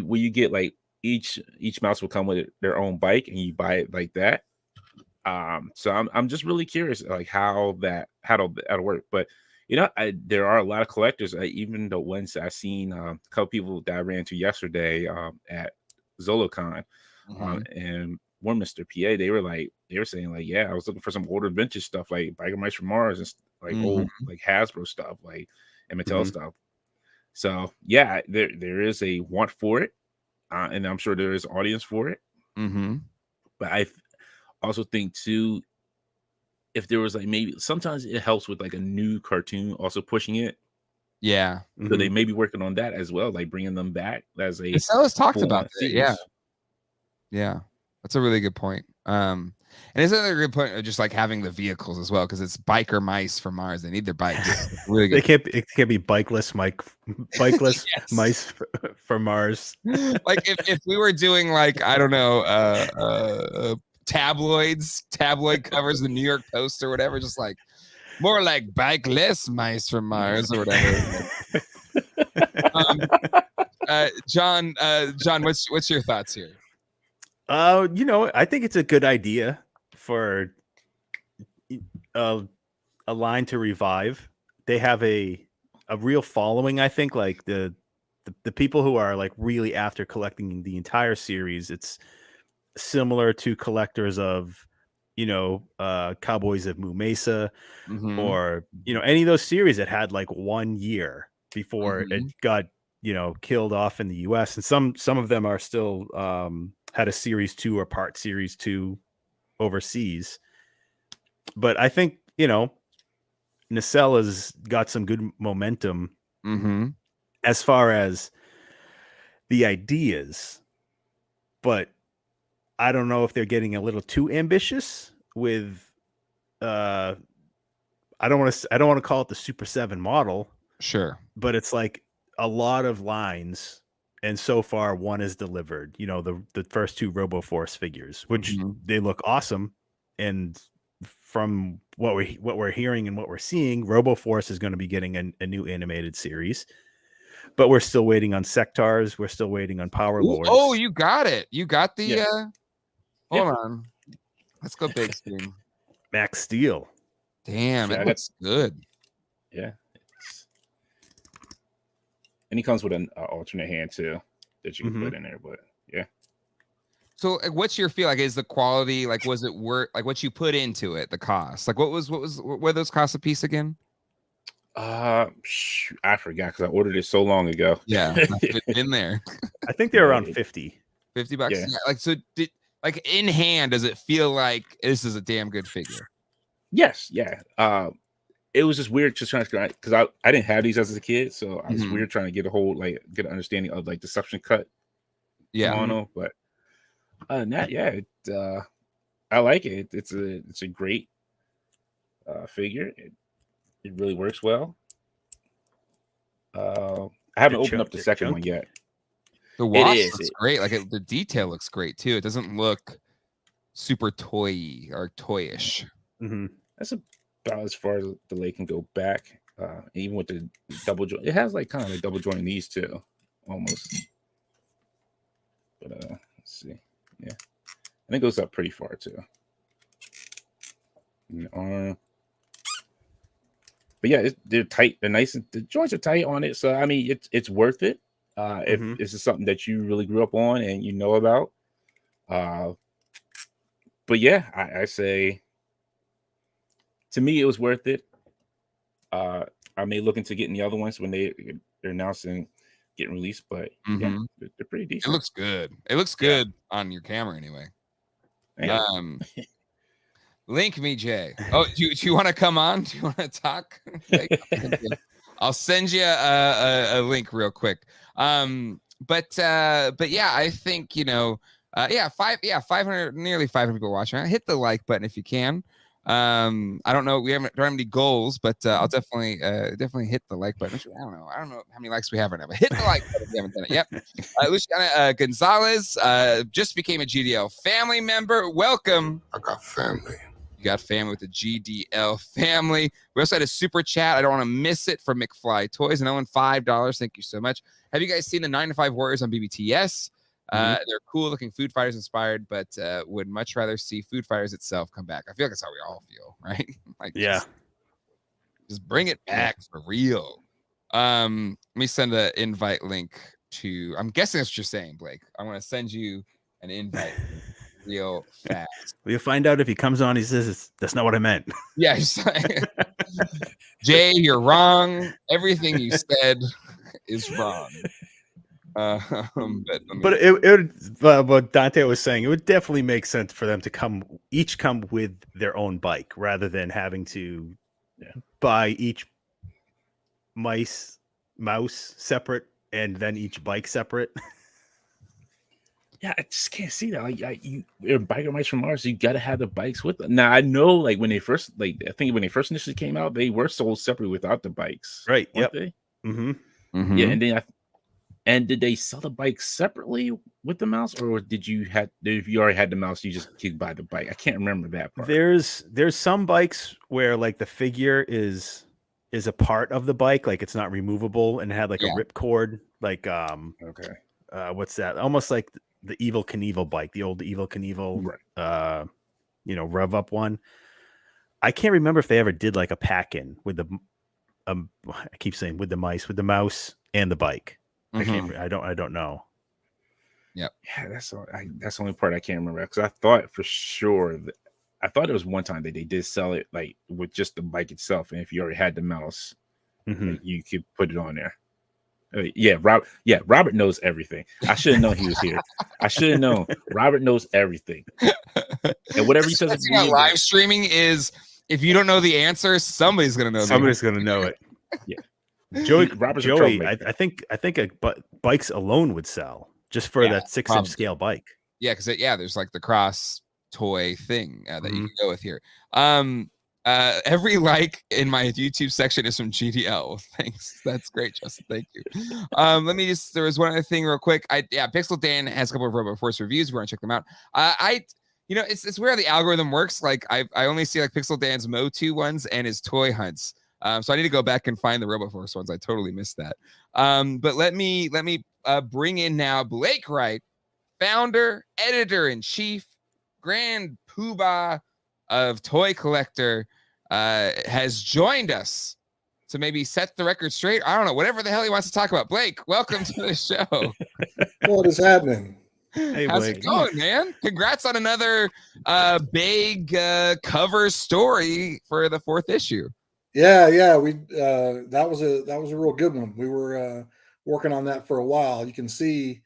will you get like each mouse will come with their own bike and you buy it like that? So I'm just really curious like how that'll work. But there are a lot of collectors, even the ones that I've seen, a couple people that I ran into yesterday at ZoloCon, and one Mr. PA, they were saying like, yeah, I was looking for some older vintage stuff like Biker Mice from Mars and like old like Hasbro stuff, like and Mattel stuff. So yeah, there is a want for it, and I'm sure there is audience for it. But I also think too, if there was like maybe sometimes it helps with like a new cartoon also pushing it. Yeah. So they may be working on that as well, like bringing them back as a Nacelle's talked about that. series. Yeah. Yeah. That's a really good point. And it's another good point of just like having the vehicles as well, because it's biker mice from Mars. They need their bikes. Really good. It can't be bikeless mice from Mars. Like if we were doing like, I don't know, tabloid covers, the New York Post or whatever, just like more like bikeless mice from Mars or whatever. John, what's your thoughts here? I think it's a good idea for a line to revive. They have a real following. I think like the people who are like really after collecting the entire series. It's similar to collectors of, Cowboys of Moo Mesa, or any of those series that had like 1 year before it got killed off in the US, and some of them are still had a series 2 or part series 2 overseas. But I think Nacelle has got some good momentum as far as the ideas, but I don't know if they're getting a little too ambitious with I don't want to call it the Super 7 model. Sure. But it's like a lot of lines, and so far one is delivered. The first 2 RoboForce figures, which they look awesome, and from what we're hearing and what we're seeing, RoboForce is going to be getting a new animated series. But we're still waiting on Sectars. We're still waiting on Power Lords. Oh, you got it. You got the hold on. Let's go big screen. Max Steel. Damn, it looks good. Yeah. And he comes with an alternate hand too that you can put in there. But yeah. So, like, what's your feel? Like, is the quality, like, was it worth, like, what you put into it, the cost? Like, what were those cost a piece again? I forgot because I ordered it so long ago. Yeah, it's in there. I think they're around $50. $50. Yeah. Like, so like in hand, does it feel like this is a damn good figure? Yes. Yeah. It was just weird just trying to, because I didn't have these as a kid, so I was weird trying to get an understanding of like the suction cut. Mono, but other than that, yeah, I like it. It's a great figure. It really works well. I haven't opened up the second one yet. The wash looks great. Like the detail looks great too. It doesn't look super toy or toyish. That's about as far as the leg can go back. Even with the double joint, it has like kind of like double joint knees too, almost. But let's see, yeah, and it goes up pretty far too. But yeah, they're tight. They're nice. The joints are tight on it, so I mean, it's worth it. If this is something that you really grew up on and you know about. But yeah, I say, to me, it was worth it. I may look into getting the other ones when they're announcing getting released, but yeah, they're pretty decent. It looks good. It looks good on your camera anyway. Yeah. Link me, Jay. Oh, do you want to come on? Do you want to talk? I'll send you a link real quick. But yeah, I think 500, nearly 500 people watching. Hit the like button if you can. I don't know. Don't have any goals, but I'll definitely hit the like button. I don't know how many likes we have right now, but hit the like button if you haven't done it. Yep. Luciana Gonzalez just became a GDL family member. Welcome. I got family. You got family with the GDL family. We also had a super chat. I don't want to miss it from McFly Toys. And Owen, $5. Thank you so much. Have you guys seen the 9 to 5 Warriors on BBTS? They're cool looking Food Fighters inspired, but would much rather see Food Fighters itself come back. I feel like that's how we all feel, right? Like, yeah, just bring it back for real. Let me send an invite link to, I'm guessing that's what you're saying, Blake. I'm going to send you an invite real fast. We'll find out if he comes on. He says, that's not what I meant. Yeah. Jay, you're wrong. Everything you said is wrong. But what Dante was saying, it would definitely make sense for them to each come with their own bike rather than having to buy each mice mouse separate and then each bike separate. Yeah, I just can't see that. Like, biker mice from Mars, you gotta have the bikes with them. Now I know, like when they first, I think when they first initially came out, they were sold separately without the bikes, right? Weren't Yep. they? Mm-hmm. Yeah, and then and did they sell the bike separately with the mouse, or if you already had the mouse, you just could buy the bike? I can't remember that part. There's some bikes where like the figure is a part of the bike, like it's not removable, and it had like a rip cord, like okay, what's that? Almost like the Evil Knievel bike, the old Evil Knievel, right. Rev Up one. I can't remember if they ever did like a pack in with the I keep saying with the mouse and the bike. Mm-hmm. I don't know. Yeah, that's the only part I can't remember, because I thought for sure that there was one time that they did sell it like with just the bike itself, and if you already had the mouse, you could put it on there. Robert knows everything. I should have known he was here. I should have known. Robert knows everything. And whatever he says about live streaming is, if you don't know the answer, somebody's gonna know. Somebody's gonna know it. Yeah. Joey, I think bikes alone would sell just for that 6-inch scale bike. Yeah, because there's like the cross toy thing that you can go with here. Every like in my YouTube section is from GDL. Thanks, that's great, Justin. Thank you. There was one other thing real quick. Pixel Dan has a couple of Robo Force reviews. We're gonna check them out. It's where the algorithm works. Like I only see like Pixel Dan's Motu ones and his toy hunts. So I need to go back and find the RoboForce ones. I totally missed that. But let me bring in now Blake Wright, founder, editor-in-chief, grand poobah of Toycollectr, has joined us to maybe set the record straight. I don't know, whatever the hell he wants to talk about. Blake, welcome to the show. What is happening? Hey, how's Blake. it going, man? Congrats on another big cover story for the 4th issue. Yeah, we that was a real good one. We were working on that for a while. You can see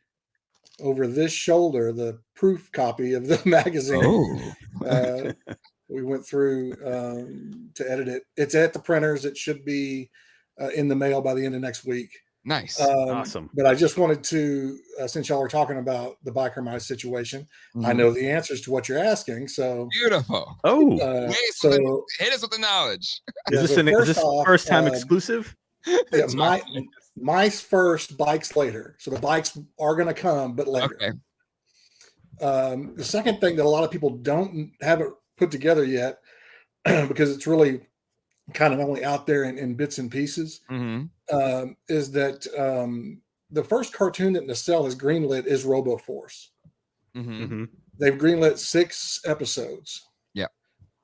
over this shoulder the proof copy of the magazine. We went through to edit it. It's at the printers. It should be in the mail by the end of next week. Nice. Awesome. But I just wanted to, since y'all are talking about the biker mice situation, I know the answers to what you're asking. So beautiful. So hit us with the knowledge. Is this first time exclusive? Yeah, mice first, bikes later. So the bikes are going to come, but later. Okay. The second thing that a lot of people haven't put together yet, because it's really kind of only out there in bits and pieces, is that the first cartoon that Nacelle has greenlit is RoboForce. They've greenlit 6 episodes.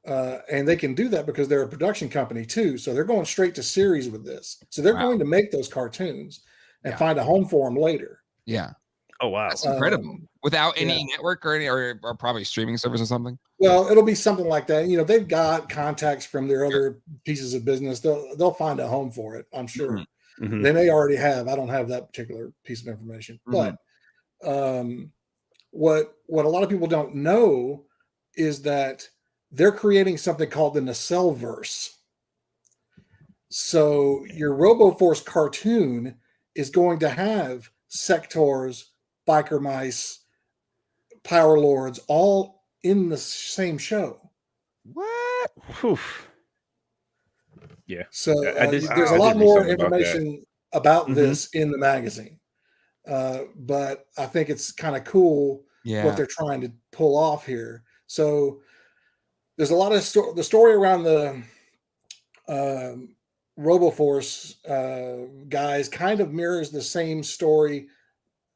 And they can do that because they're a production company too. So they're going straight to series with this. So they're going to make those cartoons and find a home for them later. Yeah. Oh, wow. That's incredible. Without any network or probably streaming service or something? Well, it'll be something like that. They've got contacts from their other pieces of business. They'll find a home for it, I'm sure. They may already have. I don't have that particular piece of information. But what a lot of people don't know is that they're creating something called the Nacelle verse. So your RoboForce cartoon is going to have sectors, biker mice, power lords, all in the same show. What? Oof. Yeah. So there's a lot more information about this in the magazine. But I think it's kind of cool what they're trying to pull off here. So there's a lot of the story around the RoboForce guys kind of mirrors the same story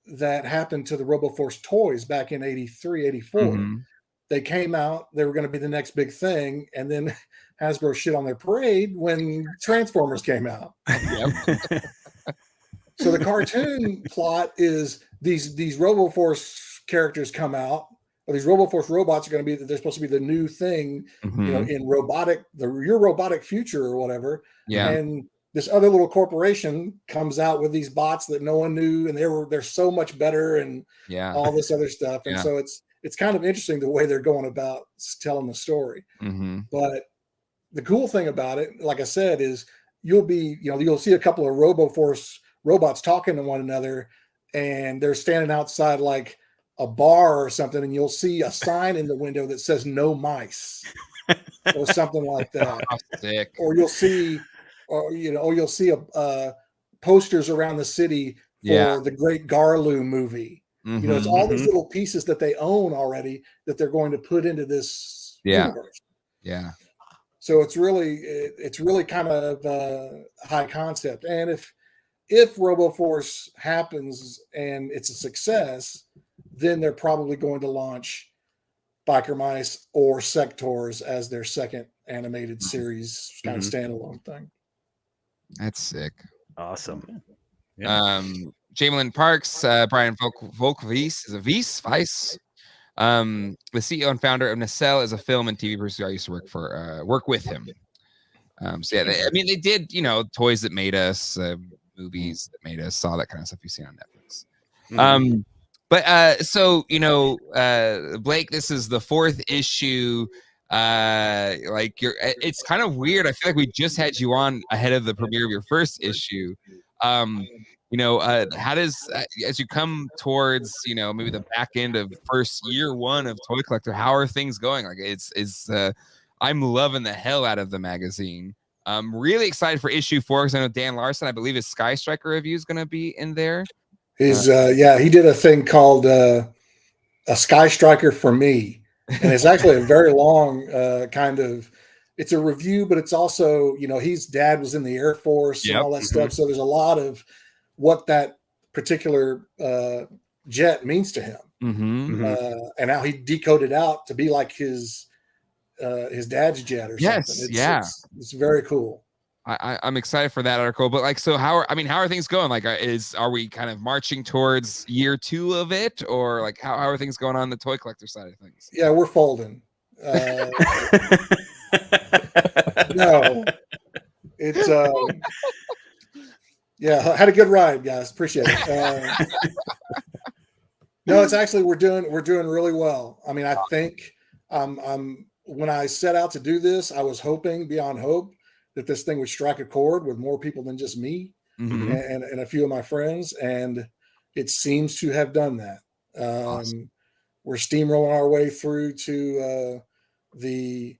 that happened to the RoboForce toys back in 83, 84. They came out, they were going to be the next big thing, and then Hasbro shit on their parade when Transformers came out. So the cartoon plot is these RoboForce characters come out, or these RoboForce robots are going to be, they're supposed to be the new thing, in your robotic future or whatever. And this other little corporation comes out with these bots that no one knew, and they're so much better, and all this other stuff. And so it's kind of interesting the way they're going about telling the story. But the cool thing about it, like I said, is you'll see a couple of RoboForce robots talking to one another, and they're standing outside like a bar or something, and you'll see a sign in the window that says "No mice" or something like that. Oh, sick. Or you'll see, posters around the city for the Great Garlu movie. Mm-hmm. It's all these little pieces that they own already that they're going to put into this universe. Yeah. So it's really kind of high concept. And if RoboForce happens and it's a success, then they're probably going to launch Biker Mice or Sectors as their second animated series kind of standalone thing. That's sick. Awesome. Yeah. Jamelin Parks, Brian Volkvies is a Vice. The CEO and founder of Nacelle is a film and TV producer I used to work with him. They did, Toys That Made Us, movies that made us, all that kind of stuff you see on Netflix. Blake, this is the 4th issue. It's kind of weird. I feel like we just had you on ahead of the premiere of your first issue. How does as you come towards maybe the back end of year 1 of Toycollectr, how are things going? I'm loving the hell out of the magazine. I'm really excited for issue 4 because I know Dan Larson, I believe his Sky Striker review is going to be in there. He did a thing called a Sky Striker for me, and it's actually a very long it's a review, but it's also, his dad was in the Air Force and all that stuff. So there's a lot of what that particular jet means to him, and how he decoded out to be like his dad's jet or something. It's very cool. I'm excited for that article, but how are things going? Are we kind of marching towards year 2 of it, or how are things going on the Toycollectr side of things? Yeah, we're folding. No, it's had a good ride, guys. Appreciate it. No, it's actually we're doing really well. I mean, I think when I set out to do this, I was hoping beyond hope that this thing would strike a chord with more people than just me and a few of my friends, and it seems to have done that. Awesome. We're steamrolling our way through to the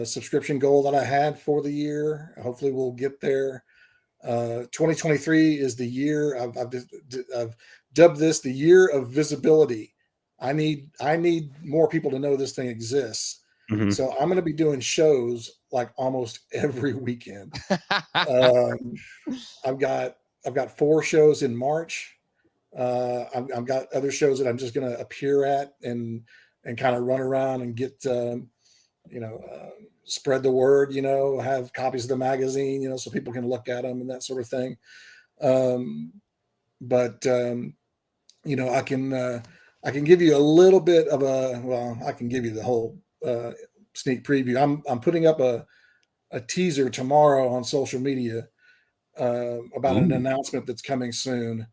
subscription goal that I had for the year. Hopefully we'll get there. 2023 is the year I've dubbed this the year of visibility. I need more people to know this thing exists. So I'm going to be doing shows almost every weekend. I've got 4 shows in March. I've got other shows that I'm just going to appear at and kind of run around and get spread the word, have copies of the magazine, so people can look at them and that sort of thing. I can give you a little bit of I can give you the whole sneak preview. I'm putting up a teaser tomorrow on social media about an announcement that's coming soon.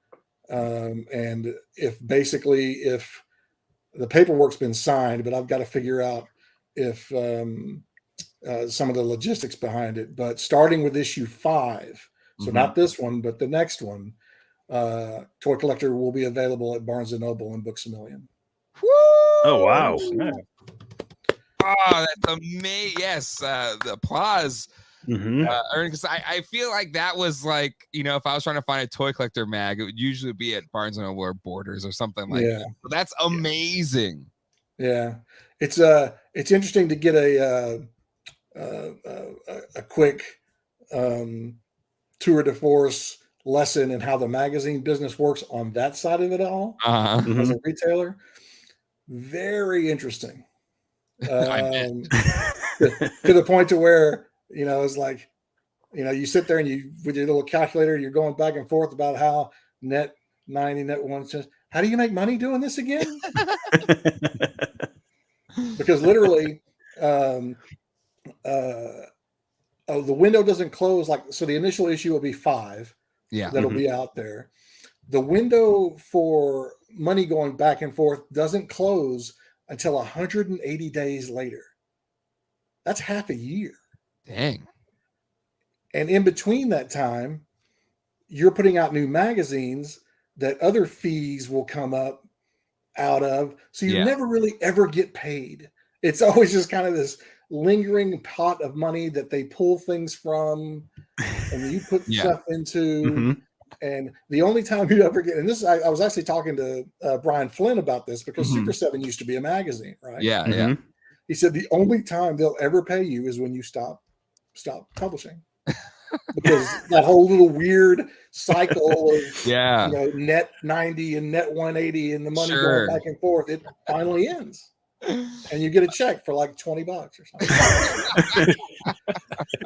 And if the paperwork's been signed, but I've got to figure out if some of the logistics behind it. But starting with issue 5, so not this one, but the next one, Toycollectr will be available at Barnes & Noble and Books A Million. Woo! Oh, wow. Yeah. Oh, that's amazing. Yes, the applause. Because I feel like that was if I was trying to find a Toycollectr mag, it would usually be at Barnes & Noble or Borders or something like that. So that's amazing. Yeah. It's interesting to get a quick tour de force lesson in how the magazine business works on that side of it all as a retailer. Very interesting. To the point to where it's you sit there and you with your little calculator, you're going back and forth about how net 90, net 1 cents. How do you make money doing this again? Because literally the window doesn't close so the initial issue will be 5 that'll be out there. The window for money going back and forth doesn't close until 180 days later. That's half a year. Dang. And in between that time, you're putting out new magazines that other fees will come up out of. So you never really ever get paid. It's always just kind of this lingering pot of money that they pull things from and you put stuff into. And the only time you ever get, and this, I was actually talking to Brian Flynn about this because Super 7 used to be a magazine, right? Yeah. He said the only time they'll ever pay you is when you stop publishing. Because that whole little weird cycle of net 90 and net 180 and the money going back and forth, it finally ends. And you get a check for like $20 or something.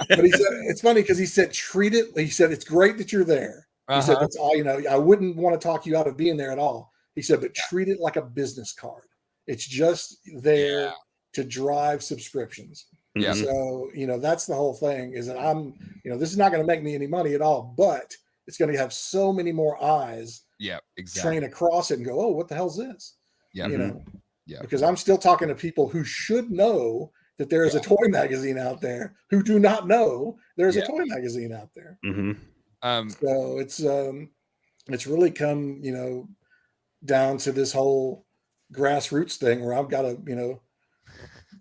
But he said it's funny because he said treat it. He said it's great that you're there. He said that's all, I wouldn't want to talk you out of being there at all. He said, but treat it like a business card. It's just there to drive subscriptions. Yeah. So, that's the whole thing is that I'm, this is not going to make me any money at all, but it's going to have so many more eyes train across it and go, oh, what the hell's this? Because I'm still talking to people who should know that there is a toy magazine out there who do not know there's a toy magazine out there. So it's really come, down to this whole grassroots thing where I've got to,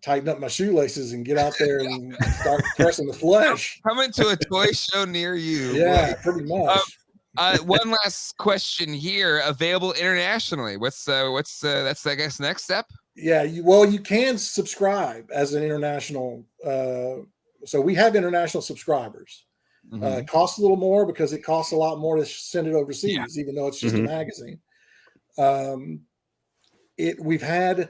tighten up my shoelaces and get out there and start pressing the flesh. Coming to a toy show near you. Yeah, pretty much. One last question here. Available internationally. What's that's I guess next step? Yeah, you can subscribe as an international. So we have international subscribers. It costs a little more because it costs a lot more to send it overseas, even though it's just a magazine. We've had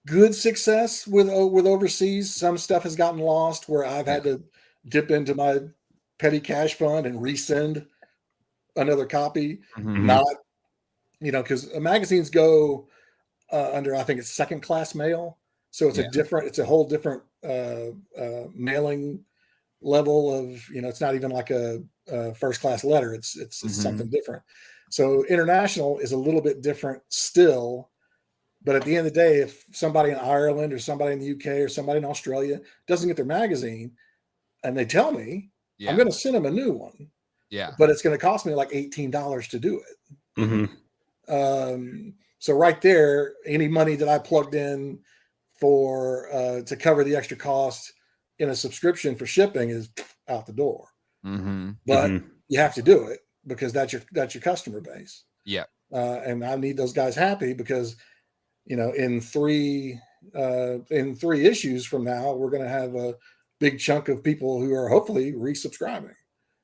good success with overseas. Some stuff has gotten lost where I've had to dip into my petty cash fund and resend another copy. Not, because magazines go under, I think it's second class mail. So it's it's a whole different mailing level of, it's not even like a first class letter. It's something different. So international is a little bit different still. But at the end of the day, if somebody in Ireland or somebody in the UK or somebody in Australia doesn't get their magazine and they tell me, I'm going to send them a new one. Yeah. But it's going to cost me like $18 to do it. So right there, any money that I plugged in for to cover the extra cost in a subscription for shipping is out the door. But you have to do it because that's your customer base. Yeah. And I need those guys happy because in three issues from now, we're going to have a big chunk of people who are hopefully resubscribing.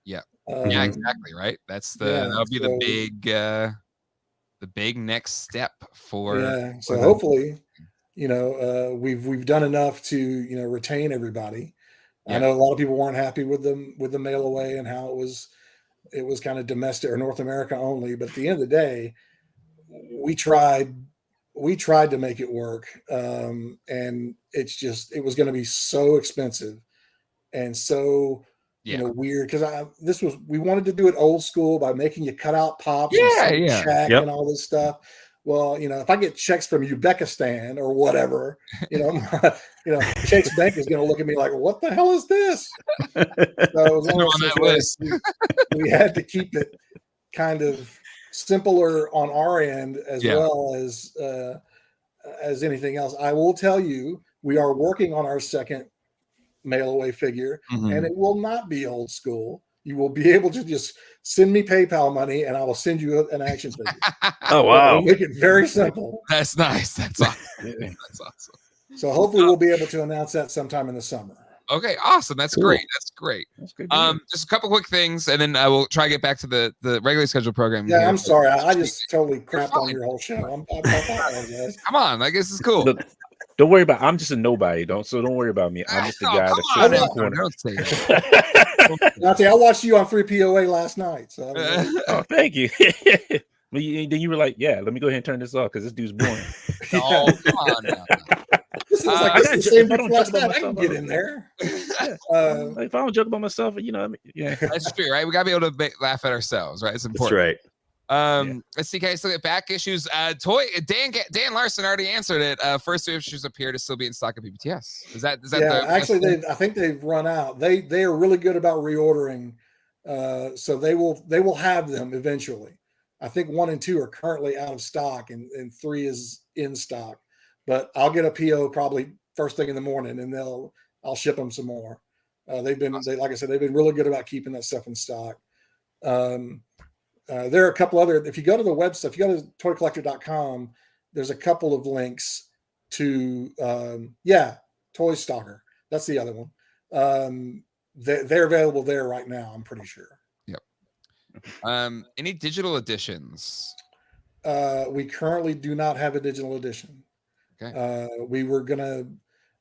Yeah. Exactly. Right. That'll be the big next step for. Yeah. So hopefully, we've done enough to, retain everybody. I know a lot of people weren't happy with the mail away and how it was kind of domestic or North America only. But at the end of the day, we tried to make it work. And it was going to be so expensive and so, weird. Cause we wanted to do it old school by making you cut out pops and all this stuff. Well, if I get checks from Uzbekistan or whatever, Chase Bank is going to look at me like, what the hell is this? So we had to keep it kind of simpler on our end as well as anything else. I will tell you, we are working on our second mail away figure, and it will not be old school. You will be able to just send me PayPal money, and I will send you an action figure. Oh wow! We'll make it very simple. That's nice. That's awesome. That's awesome. So hopefully we'll be able to announce that sometime in the summer. Okay, awesome. That's great. That's great. That's good. Just a couple quick things, and then I will try to get back to the regularly scheduled program. Yeah, I'm sorry. I just totally crapped on your whole show. I apologize. Come on, I guess it's cool. Look, don't worry about. I'm just a nobody. So don't worry about me. I'm just the guy that sits in the corner. Don't say that. Dante, I watched you on 3POA last night. So oh, thank you. Then you were like, "Yeah, let me go ahead and turn this off because this dude's boring." Oh, come on now. This is like the same last night. I can get in there. Like if I don't joke about myself, That's true, right? We gotta be able to laugh at ourselves, right? It's important. That's right. Let's see. Can I still get back issues? Dan Larson already answered it. First 2 issues appear to still be in stock at PBTS. Is that actually I think they've run out. They are really good about reordering. So they will have them eventually. I think 1 and 2 are currently out of stock and 3 is in stock. But I'll get a PO probably first thing in the morning and I'll ship them some more. Like I said, they've been really good about keeping that stuff in stock. There are a couple other, if you go to the website, if you go to toycollectr.com, there's a couple of links to, Toy Stalker. That's the other one. They're available there right now, I'm pretty sure. Yep. Any digital editions? We currently do not have a digital edition. Okay.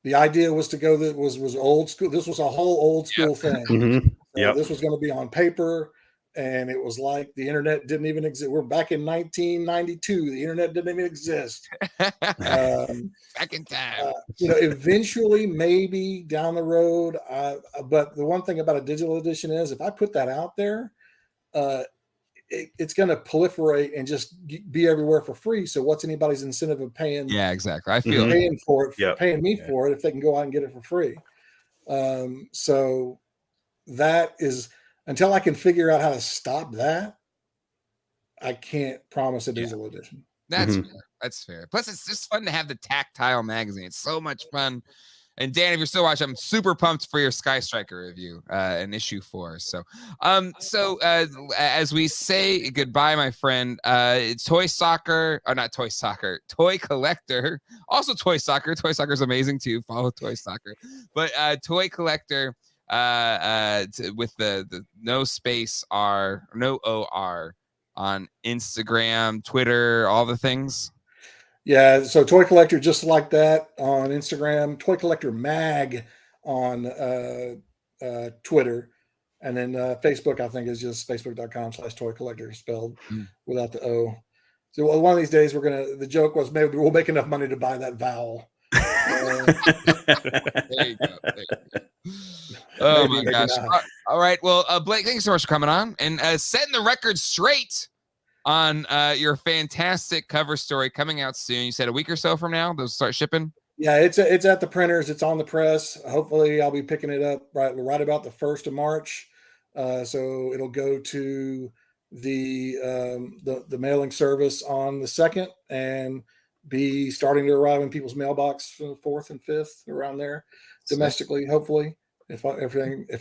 The idea was to go was old school. This was a whole old school thing. Mm-hmm. This was going to be on paper. And it was like the internet didn't even exist. We're back in 1992. The internet didn't even exist. Back in time. Eventually, maybe down the road. But the one thing about a digital edition is if I put that out there, it's going to proliferate and just be everywhere for free. So what's anybody's incentive of paying? Yeah, exactly. I feel paying for it, paying me for it if they can go out and get it for free. So that is. Until I can figure out how to stop that, I can't promise a digital edition. That's fair. That's fair. Plus, it's just fun to have the tactile magazine. It's so much fun. And Dan, if you're still watching, I'm super pumped for your Sky Striker review in issue 4. So, as we say goodbye, my friend, it's Toy Collector, also Toy Soccer. Toy Soccer is amazing too. Follow Toy Soccer, but Toycollectr. With the no space R, no OR on Instagram, Twitter, all the things. Yeah, so Toycollectr just like that on Instagram, Toycollectr Mag on Twitter, and then Facebook I think is just facebook.com/Toycollectr spelled without the O. So one of these days the joke was maybe we'll make enough money to buy that vowel. There you go. Oh my gosh. All right. Well, Blake, thank you so much for coming on and setting the record straight on your fantastic cover story coming out soon. You said a week or so from now, they'll start shipping. Yeah, it's at the printers. It's on the press. Hopefully I'll be picking it up right about the 1st of March. So it'll go to the mailing service on the 2nd and be starting to arrive in people's mailbox for the 4th and 5th around there domestically, hopefully, if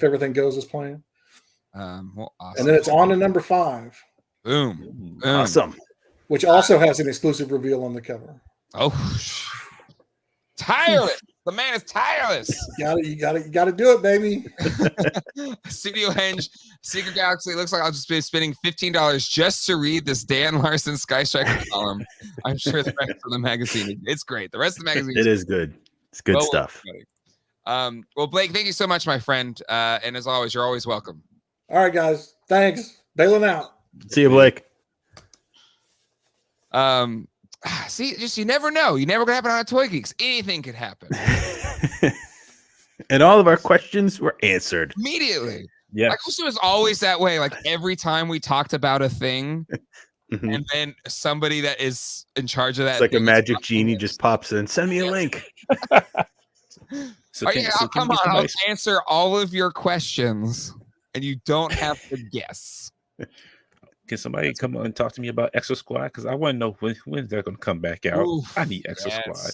everything goes as planned. Well, awesome. And then it's on to number 5. Boom. Awesome. Which also has an exclusive reveal on the cover. Oh, tireless. The man is tireless. You gotta do it, baby. Studio Henge, Secret Galaxy. Looks like I'll just be spending $15 just to read this Dan Larson Sky Striker column. I'm sure the rest of the magazine, it's great. The rest of the magazine, it is good. It's good stuff. Well, Blake, thank you so much, my friend. And as always, you're always welcome. All right, guys. Thanks. Bailing out. See you, Blake. See, just you never know. You never gonna happen on a Toy Geeks. Anything could happen. And all of our questions were answered immediately. Yeah. Like also is always that way. Like every time we talked about a thing, and then somebody that is in charge of that. It's like a magic genie just pops in. Send me a link. Come on, I'll answer all of your questions, and you don't have to guess. Can somebody come on and talk to me about Exo Squad? Because I want to know when they're going to come back out. I need Exo Squad.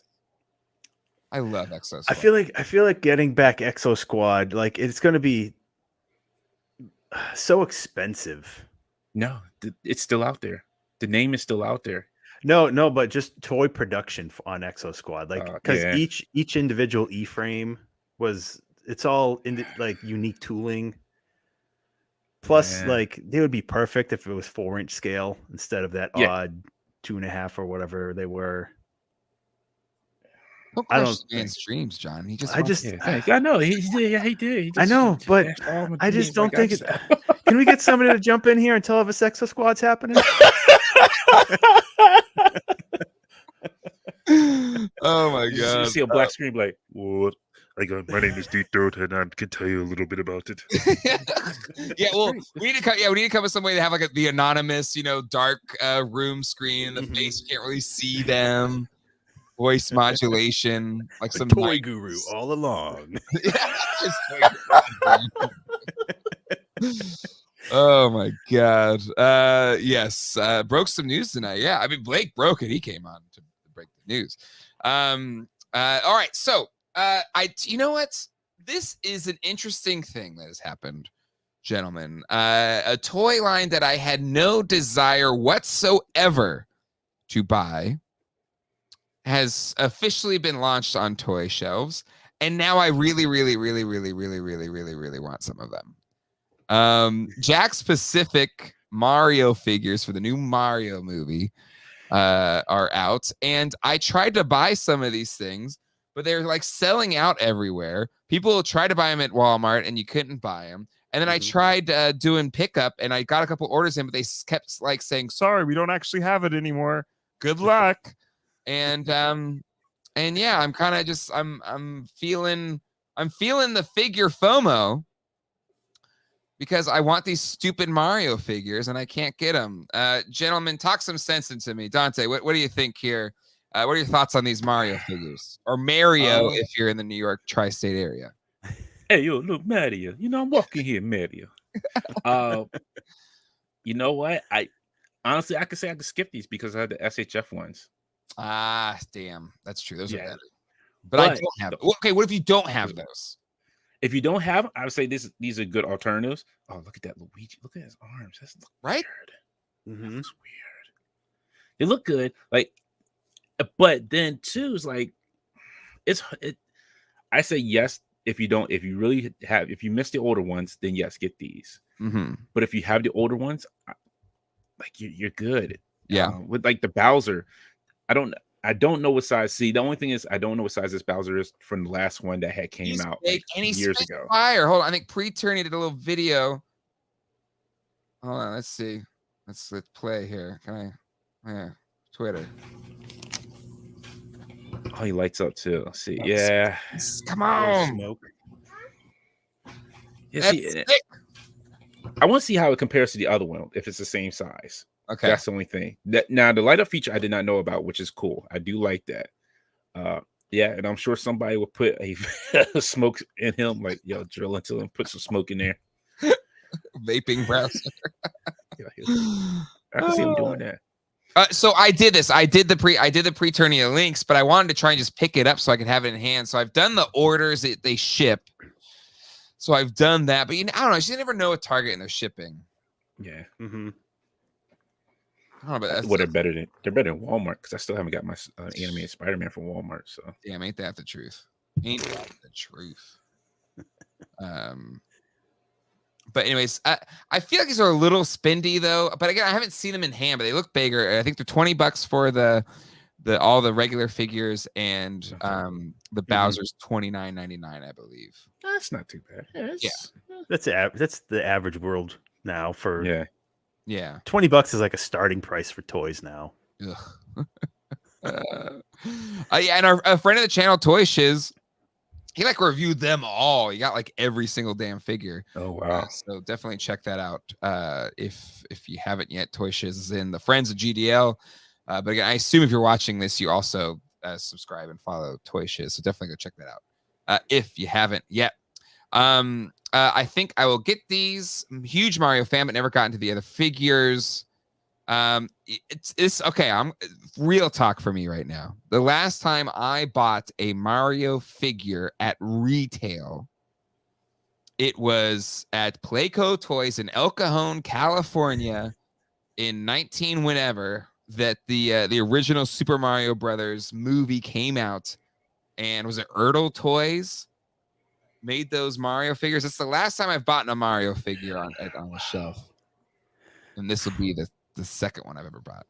I love Exo Squad. I feel like getting back Exo Squad, like it's going to be so expensive. No, it's still out there. The name is still out there. No, but just toy production on Exo Squad, like because each individual E-frame it's all in like unique tooling. Plus, like they would be perfect if it was 4-inch scale instead of that odd 2.5 or whatever they were. I don't man's dreams, John. I know he did. I know, but I just don't think it. Can we get somebody to jump in here and tell us Exo Squad's happening? Oh my god! You see a black screen like what? My name is Deep Throat, and I can tell you a little bit about it. Yeah, well, we need to come with some way to have like the anonymous, dark room screen in the face. You can't really see them. Voice modulation, like some toy guru all along. Oh my god. Yes. Broke some news tonight. Yeah, I mean Blake broke it. He came on to break the news. All right. So you know what? This is an interesting thing that has happened, gentlemen. A toy line that I had no desire whatsoever to buy has officially been launched on toy shelves, and now I really want some of them. Jack Pacific Mario figures for the new Mario movie are out, and I tried to buy some of these things, but they're like selling out everywhere. People tried to buy them at Walmart, and you couldn't buy them. And then I tried doing pickup, and I got a couple orders in, but they kept like saying, "Sorry, we don't actually have it anymore. Good luck." And yeah, I'm kind of just I'm feeling the figure FOMO because I want these stupid Mario figures and I can't get them. Gentlemen, talk some sense into me. Dante, what do you think here? What are your thoughts on these Mario figures, or Mario if you're in the New York tri-state area? Hey, yo, look, Mario. I'm walking here, Mario. You know what? Honestly, I could say I could skip these because I had the SHF ones. Ah, damn. That's true. Those are better. But I don't have them. Okay, what if you don't have those? If you don't have them, I would say these are good alternatives. Oh, look at that Luigi. Look at his arms. That's right. Weird. That looks weird. They look good. But then too is like I say yes if you miss the older ones, then yes, get these. But if you have the older ones, you're good. Yeah. With like the Bowser, I don't know what size. See, the only thing is I don't know what size this Bowser is from the last one that came out years ago. Fire. Hold on. I think Pre-Tourney did a little video. Hold on. Let's see. Let's play here. Twitter. Oh, he lights up too. Let's see. Yeah. Come on. Smoke. Yeah, I want to see how it compares to the other one, if it's the same size. Okay. That's the only thing. Now, the light up feature I did not know about, which is cool. I do like that. Yeah, and I'm sure somebody will put a smoke in him, like, yo, drill into him, put some smoke in there. Vaping browser. I can see him doing that. So I did this. I did the pre-tourney links, but I wanted to try and just pick it up so I could have it in hand. So I've done the orders that they ship. So I've done that, but I don't know. You never know with Target and their shipping. Yeah. I don't know, but they're better than Walmart because I still haven't got my animated Spider-Man from Walmart. So damn, ain't that the truth? Ain't that the truth? But anyways, I feel like these are a little spendy though. But again, I haven't seen them in hand, but they look bigger. I think they're $20 for all the regular figures, and the Bowser's $29.99, I believe. That's not too bad. Yeah, that's the average world now for yeah. $20 is like a starting price for toys now. Yeah, and a friend of the channel, Toy Shiz, he reviewed them all. He got every single damn figure. Oh wow! So definitely check that out if you haven't yet. Toy Shiz is in the Friends of GDL. But again, I assume if you're watching this, you also subscribe and follow Toy Shiz. So definitely go check that out if you haven't yet. I think I will get these. I'm a huge Mario fan, but never got into the other figures. It's okay. I'm real talk for me right now. The last time I bought a Mario figure at retail, it was at Playco Toys in El Cajon, California, in 19 whenever that the original Super Mario Brothers movie came out, and was it Ertl Toys made those Mario figures? It's the last time I've bought a Mario figure on the shelf, and this will be the second one I've ever bought.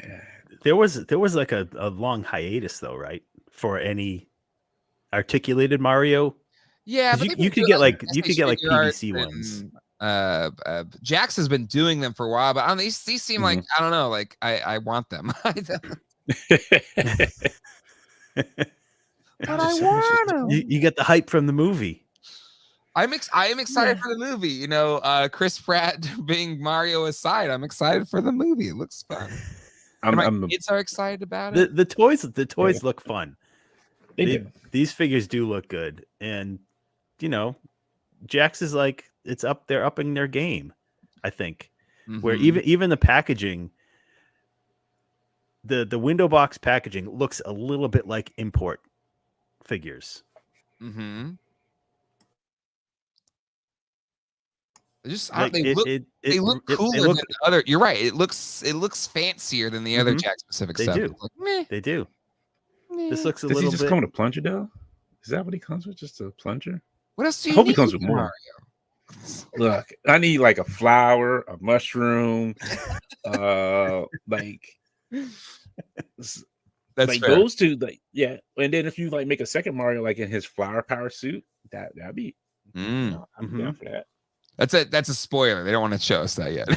Yeah, there was like a long hiatus though, right? For any articulated Mario. Yeah, but you could get PVC ones. Jax has been doing them for a while, but I don't know, these seem like, I don't know, I want them. But I want him. You get the hype from the movie. I am excited for the movie. You know, Chris Pratt being Mario aside, I'm excited for the movie. It looks fun. Kids are excited about it. The toys look fun. These figures do look good, and you know, Jax is like they're upping their game. I think where even the packaging, the window box packaging looks a little bit like import figures. Mm-hmm. They look cooler than other. You're right. It looks fancier than the other Jack specific stuff. They do. Like, they do. This looks a Does little he just bit. come with a plunger though? Is that what he comes with? Just a plunger? What else do you hope need, he comes with more. Mario? Look, I need like a flower, a mushroom, like that's like fair. those two, like and then if you like make a second Mario like in his flower power suit, that'd be I'm down for that. That's a spoiler. They don't want to show us that yet.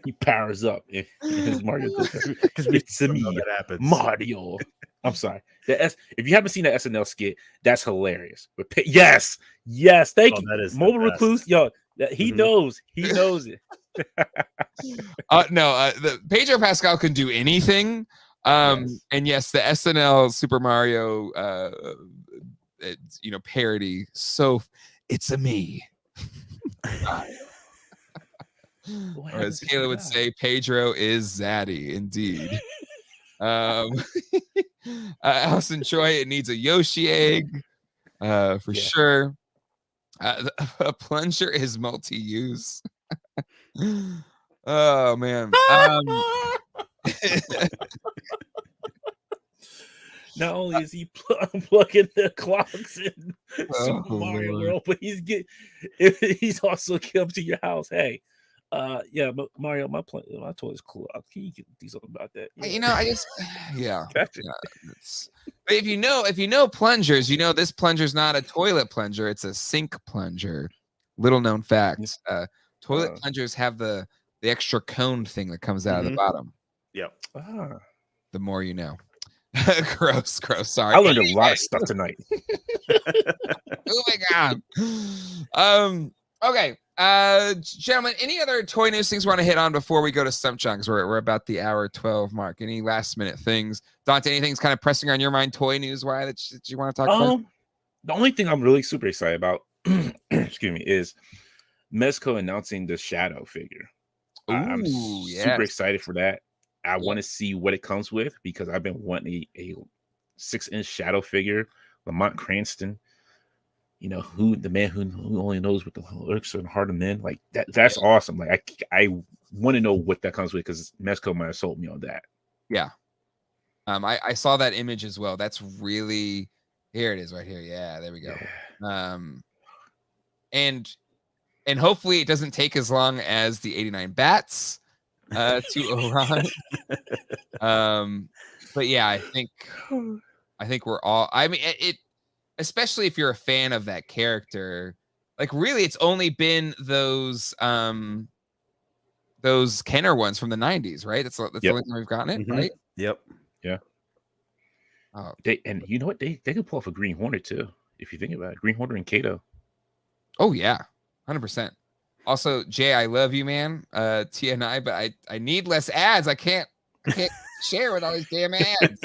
He powers up in his Mario because it's me, that happens. Mario. I'm sorry. If you haven't seen the SNL skit, that's hilarious. But yes, thank you. That is Mobile Recluse, yo, he knows it. The Pedro Pascal can do anything. And yes, the SNL Super Mario parody. So it's a me. Or as Kayla would say, Pedro is Zaddy indeed. Allison Troy, it needs a Yoshi egg for sure. A plunger is multi-use. Oh man. Not only is he plugging the clocks in Super Mario World, but he's also come to your house. Hey, but Mario, my toy is cool. Can you do something about that? Gotcha. But if you know plungers, you know this plunger's not a toilet plunger; it's a sink plunger. Little known fact: toilet plungers have the extra cone thing that comes out of the bottom. Yep. The more you know. Gross. Sorry. I learned a lot of stuff tonight. Oh my god. Okay. Gentlemen, any other toy news things we want to hit on before we go to Stump Chunks? We're about the hour 12 mark. Any last minute things? Dante, anything's kind of pressing on your mind toy news wise that you want to talk about? The only thing I'm really super excited about, excuse me, is Mezco announcing the Shadow figure. I'm super excited for that. I want to see what it comes with because I've been wanting a 6-inch Shadow figure. Lamont Cranston, you know, the man who only knows what the looks and heart of men. Like that's awesome. Like I want to know what that comes with because Mezco might have sold me on that. Yeah. I saw that image as well. That's really here it is right here. Yeah, there we go. Yeah. And hopefully it doesn't take as long as the 89 bats to arrive. But yeah, I think we're all, I mean, it especially if you're a fan of that character, like really it's only been those Kenner ones from the 90s, right? That's the only time we've gotten it, right? Yep. Yeah. And you know what? They could pull off a Green Hornet too, if you think about it. Green Hornet and Kato. Oh yeah, 100%. Also, Jay, I love you, man. TNI, but I need less ads. I can't share with all these damn ads.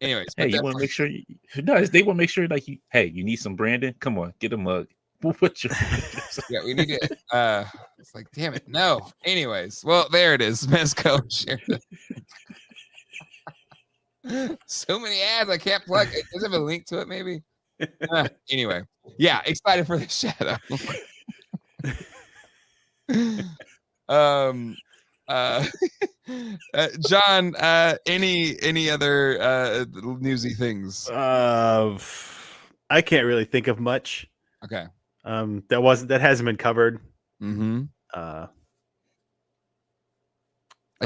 Anyways, hey, you want to make sure they want to make sure like you need some branding. Come on, get a mug. Yeah, we need it. It's like, damn it, no. Anyways, well, there it is. Mezco shared it. So many ads I can't plug. Does it have a link to it? Maybe. Anyway, yeah, excited for the Shadow. John, any other newsy things? I can't really think of much. Okay. That hasn't been covered. Mm-hmm. I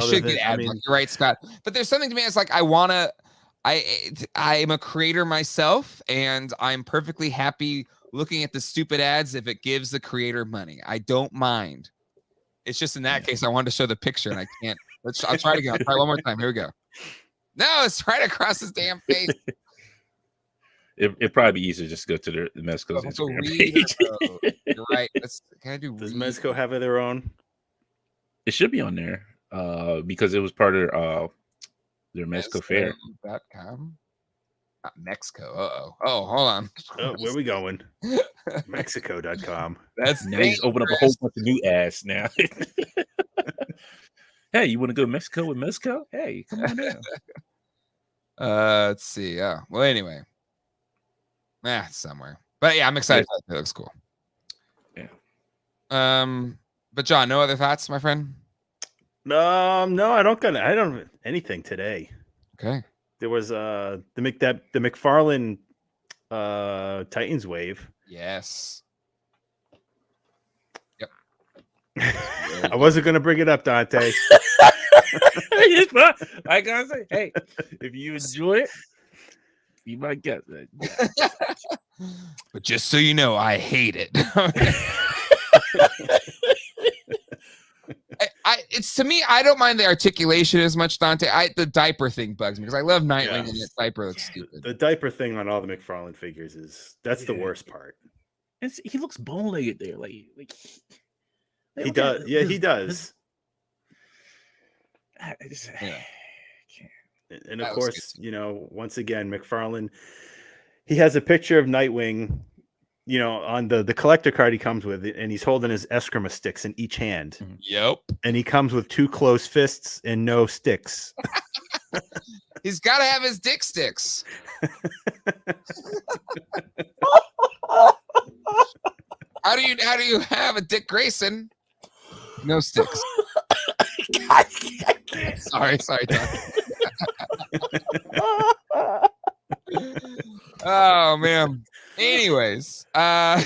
should get ads. You're right, Scott. But there's something to me that's like I'm a creator myself, and I'm perfectly happy looking at the stupid ads if it gives the creator money. I don't mind. It's just in that case, I wanted to show the picture and I can't. I'll try it again. I'll try one more time. Here we go. No, it's right across his damn face. It'd probably be easier just to go to the Mezco's Instagram page. You're right. Can I do? Does Mezco have their own? It should be on there because it was part of their Mezco fair. Mezco.com? Not Mexico. Oh, hold on. Oh, where are we going? Mexico.com. That's now he's opened up a whole bunch of new ads now. Hey, you want to go to Mexico with Mezco? Hey, come on down. Let's see. Well, anyway. Somewhere. But yeah, I'm excited. It looks cool. Yeah. But John, no other thoughts, my friend? No, I don't anything today. Okay. There was the McFarlane Titans wave. Yes. Yep. I wasn't gonna bring it up, Dante. I gotta say, hey, if you enjoy it, you might get that. But just so you know, I hate it. It's to me, I don't mind the articulation as much, Dante. The diaper thing bugs me because I love Nightwing and the diaper looks stupid. The diaper thing on all the McFarlane figures that's the worst part. He looks bone-legged there, like he does. Yeah, he does. And of course, once again, McFarlane, he has a picture of Nightwing, on the collector card he comes with, and he's holding his Eskrima sticks in each hand. Yep. And he comes with 2 closed fists and no sticks. He's got to have his dick sticks. How do you have a Dick Grayson? No sticks. Sorry, Tom. Oh man. Anyways, no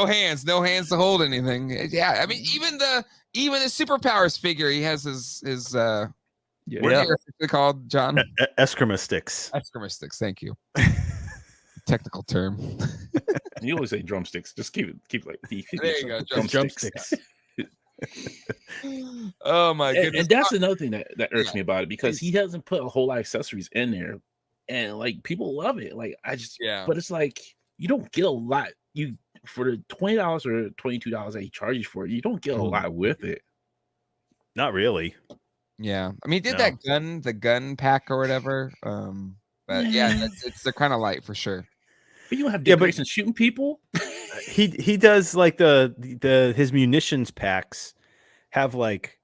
hands to hold anything. Yeah, I mean, even the superpowers figure, he has his what are they called, John? Eskrima sticks. Eskrima sticks. Thank you. Technical term. You always say drumsticks. Just keep like there you go. Drumsticks. Oh my goodness. And that's another thing that irks me about it, because he doesn't put a whole lot of accessories in there, and like people love it. Like but it's like you don't get a lot. You for the $20 or $22 that he charges for it, you don't get a lot with it. Not really. Yeah, I mean, he did the gun pack or whatever. But they're kind of light for sure. But you don't have Dick Grayson shooting people. He does like his munitions packs have like,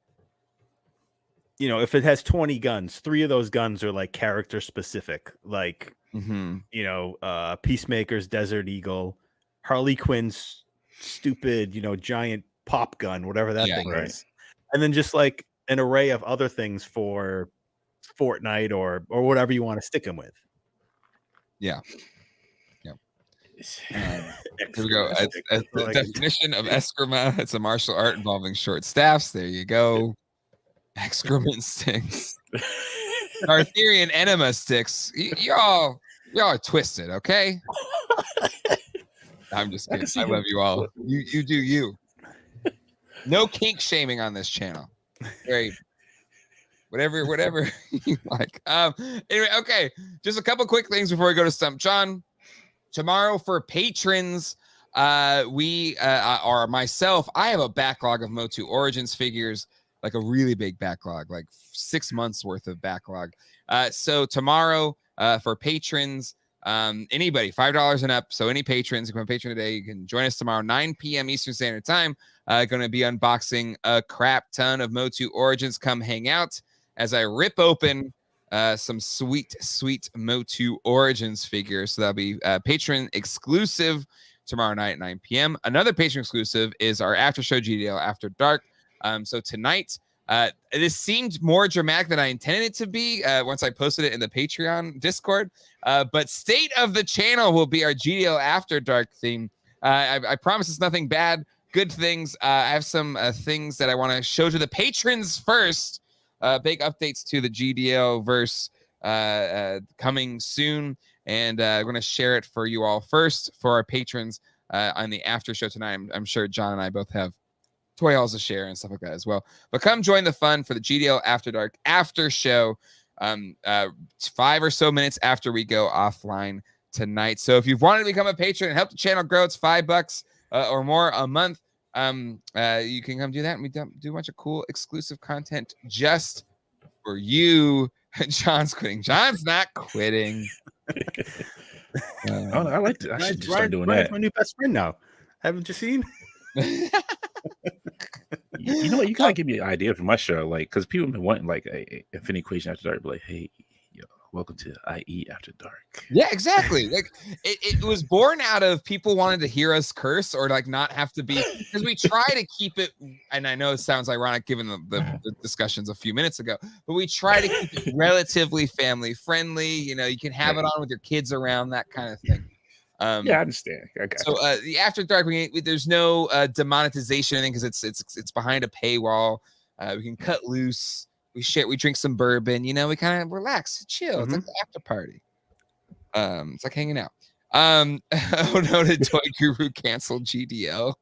if it has 20 guns, 3 of those guns are like character specific, like Peacemaker's Desert Eagle, Harley Quinn's stupid giant pop gun, whatever that thing is, and then just like an array of other things for Fortnite or whatever you want to stick him with. Yeah. Here we go. The definition of Eskrima: it's a martial art involving short staffs. There you go. Excrement sticks. Arthurian enema sticks. Y'all are twisted, okay? I'm just kidding. I love you all. You do you. No kink shaming on this channel. Great. Whatever you like. Anyway, okay. Just a couple quick things before we go to Stump. John, tomorrow for patrons, we are myself. I have a backlog of Motu Origins figures, like a really big backlog, like 6 months worth of backlog. So tomorrow, for patrons, anybody $5 and up. So any patrons, you can become a patron today. You can join us tomorrow, 9 p.m. Eastern Standard Time. Going to be unboxing a crap ton of Motu Origins. Come hang out as I rip open some sweet Motu Origins figures. So that'll be patron exclusive tomorrow night at 9 p.m. Another patron exclusive is our after show GDL After Dark. So tonight, this seemed more dramatic than I intended it to be once I posted it in the Patreon Discord. But State of the Channel will be our GDL After Dark theme. I promise it's nothing bad. Good things. I have some things that I want to show to the patrons first. Big updates to the GDL verse coming soon, and I'm going to share it for you all first for our patrons on the after show tonight. I'm sure John and I both have toy hauls to share and stuff like that as well. But come join the fun for the GDL After Dark after show, 5 or so minutes after we go offline tonight. So if you've wanted to become a patron and help the channel grow, it's $5 or more a month. You can come do that, and we do a bunch of cool exclusive content just for you. John's quitting. John's not quitting. I like to. I should start doing that. My new best friend now. Haven't you seen? You know what? You gotta give me an idea for my show, like, because people have been wanting like a Infinity Equation After Dark. Be like, hey, yo, welcome to IE After Dark. Yeah, exactly. Like it was born out of people wanting to hear us curse or like not have to be, because we try to keep it. And I know it sounds ironic given the discussions a few minutes ago, but we try to keep it relatively family friendly. You know, you can have it on with your kids around, that kind of thing. Yeah, I understand. Okay. So the After Dark, there's no demonetization or anything because it's behind a paywall. We can cut loose. We drink some bourbon. You know, we kind of relax, chill. It's like the after party. It's like hanging out. Oh no, did Toy Guru cancel GDL?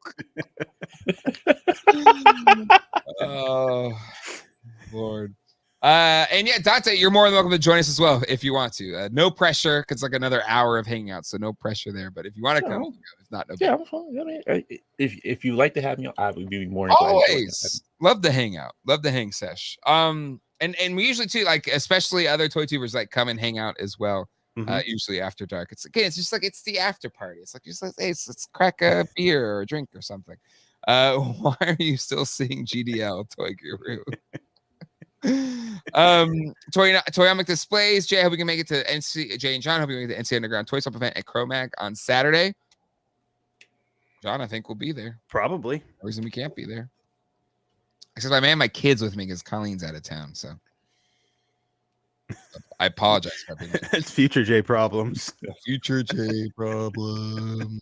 Oh Lord. And yeah, Dante, you're more than welcome to join us as well if you want to. No pressure, because it's like another hour of hanging out, so no pressure there. But if you want to come, if not, no. Yeah, I mean, if you like to have me on, I would be more than always love the hangout, love the hang sesh. And we usually too, like especially other toy tubers, like come and hang out as well. Usually after dark. It's just like it's the after party. It's like hey, let's crack a beer or a drink or something. Why are you still seeing GDL, Toy Guru? Toyomic Displays. Jay, I hope we can make it to NC. Jay and John, I hope we can make it to NC Underground Toy Swap event at Cro-Mag on Saturday. John, I think we'll be there. Probably. No reason we can't be there. Except I may have my kids with me because Colleen's out of town. So I apologize for being It's future J problems. Future J problem.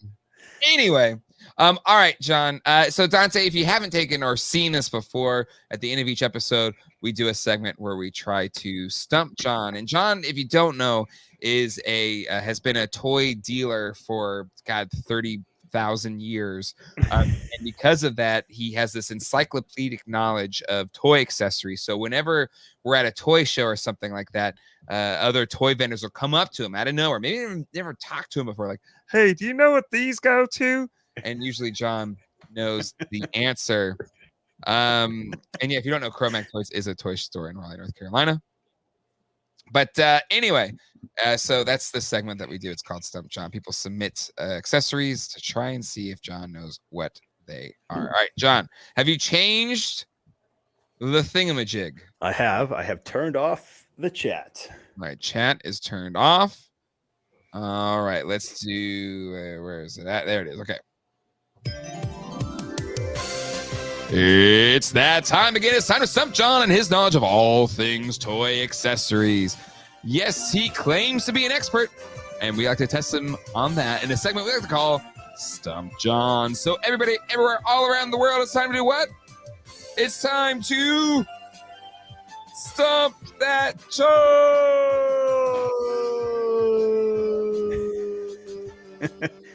Anyway. All right, John. So Dante, if you haven't taken or seen this before, at the end of each episode, we do a segment where we try to stump John. And John, if you don't know, is has been a toy dealer for 30,000 years. And because of that, he has this encyclopedic knowledge of toy accessories. So whenever we're at a toy show or something like that, other toy vendors will come up to him out of nowhere. Maybe they've never talked to him before. Like, hey, do you know what these go to? And usually John knows the answer. And yeah, if you don't know, Cro-Mag Toys is a toy store in Raleigh, North Carolina. But anyway, so that's the segment that we do. It's called Stump John. People submit accessories to try and see if John knows what they are. All right, John, have you changed the thingamajig? I have turned off the chat. All right, chat is turned off. All right, let's do, where is it at? There it is. Okay. It's that time again. It's time to stump John and his knowledge of all things toy accessories. Yes, he claims to be an expert, and we like to test him on that in a segment we like to call Stump John. So everybody, everywhere, all around the world, it's time to do what? It's time to stump that John.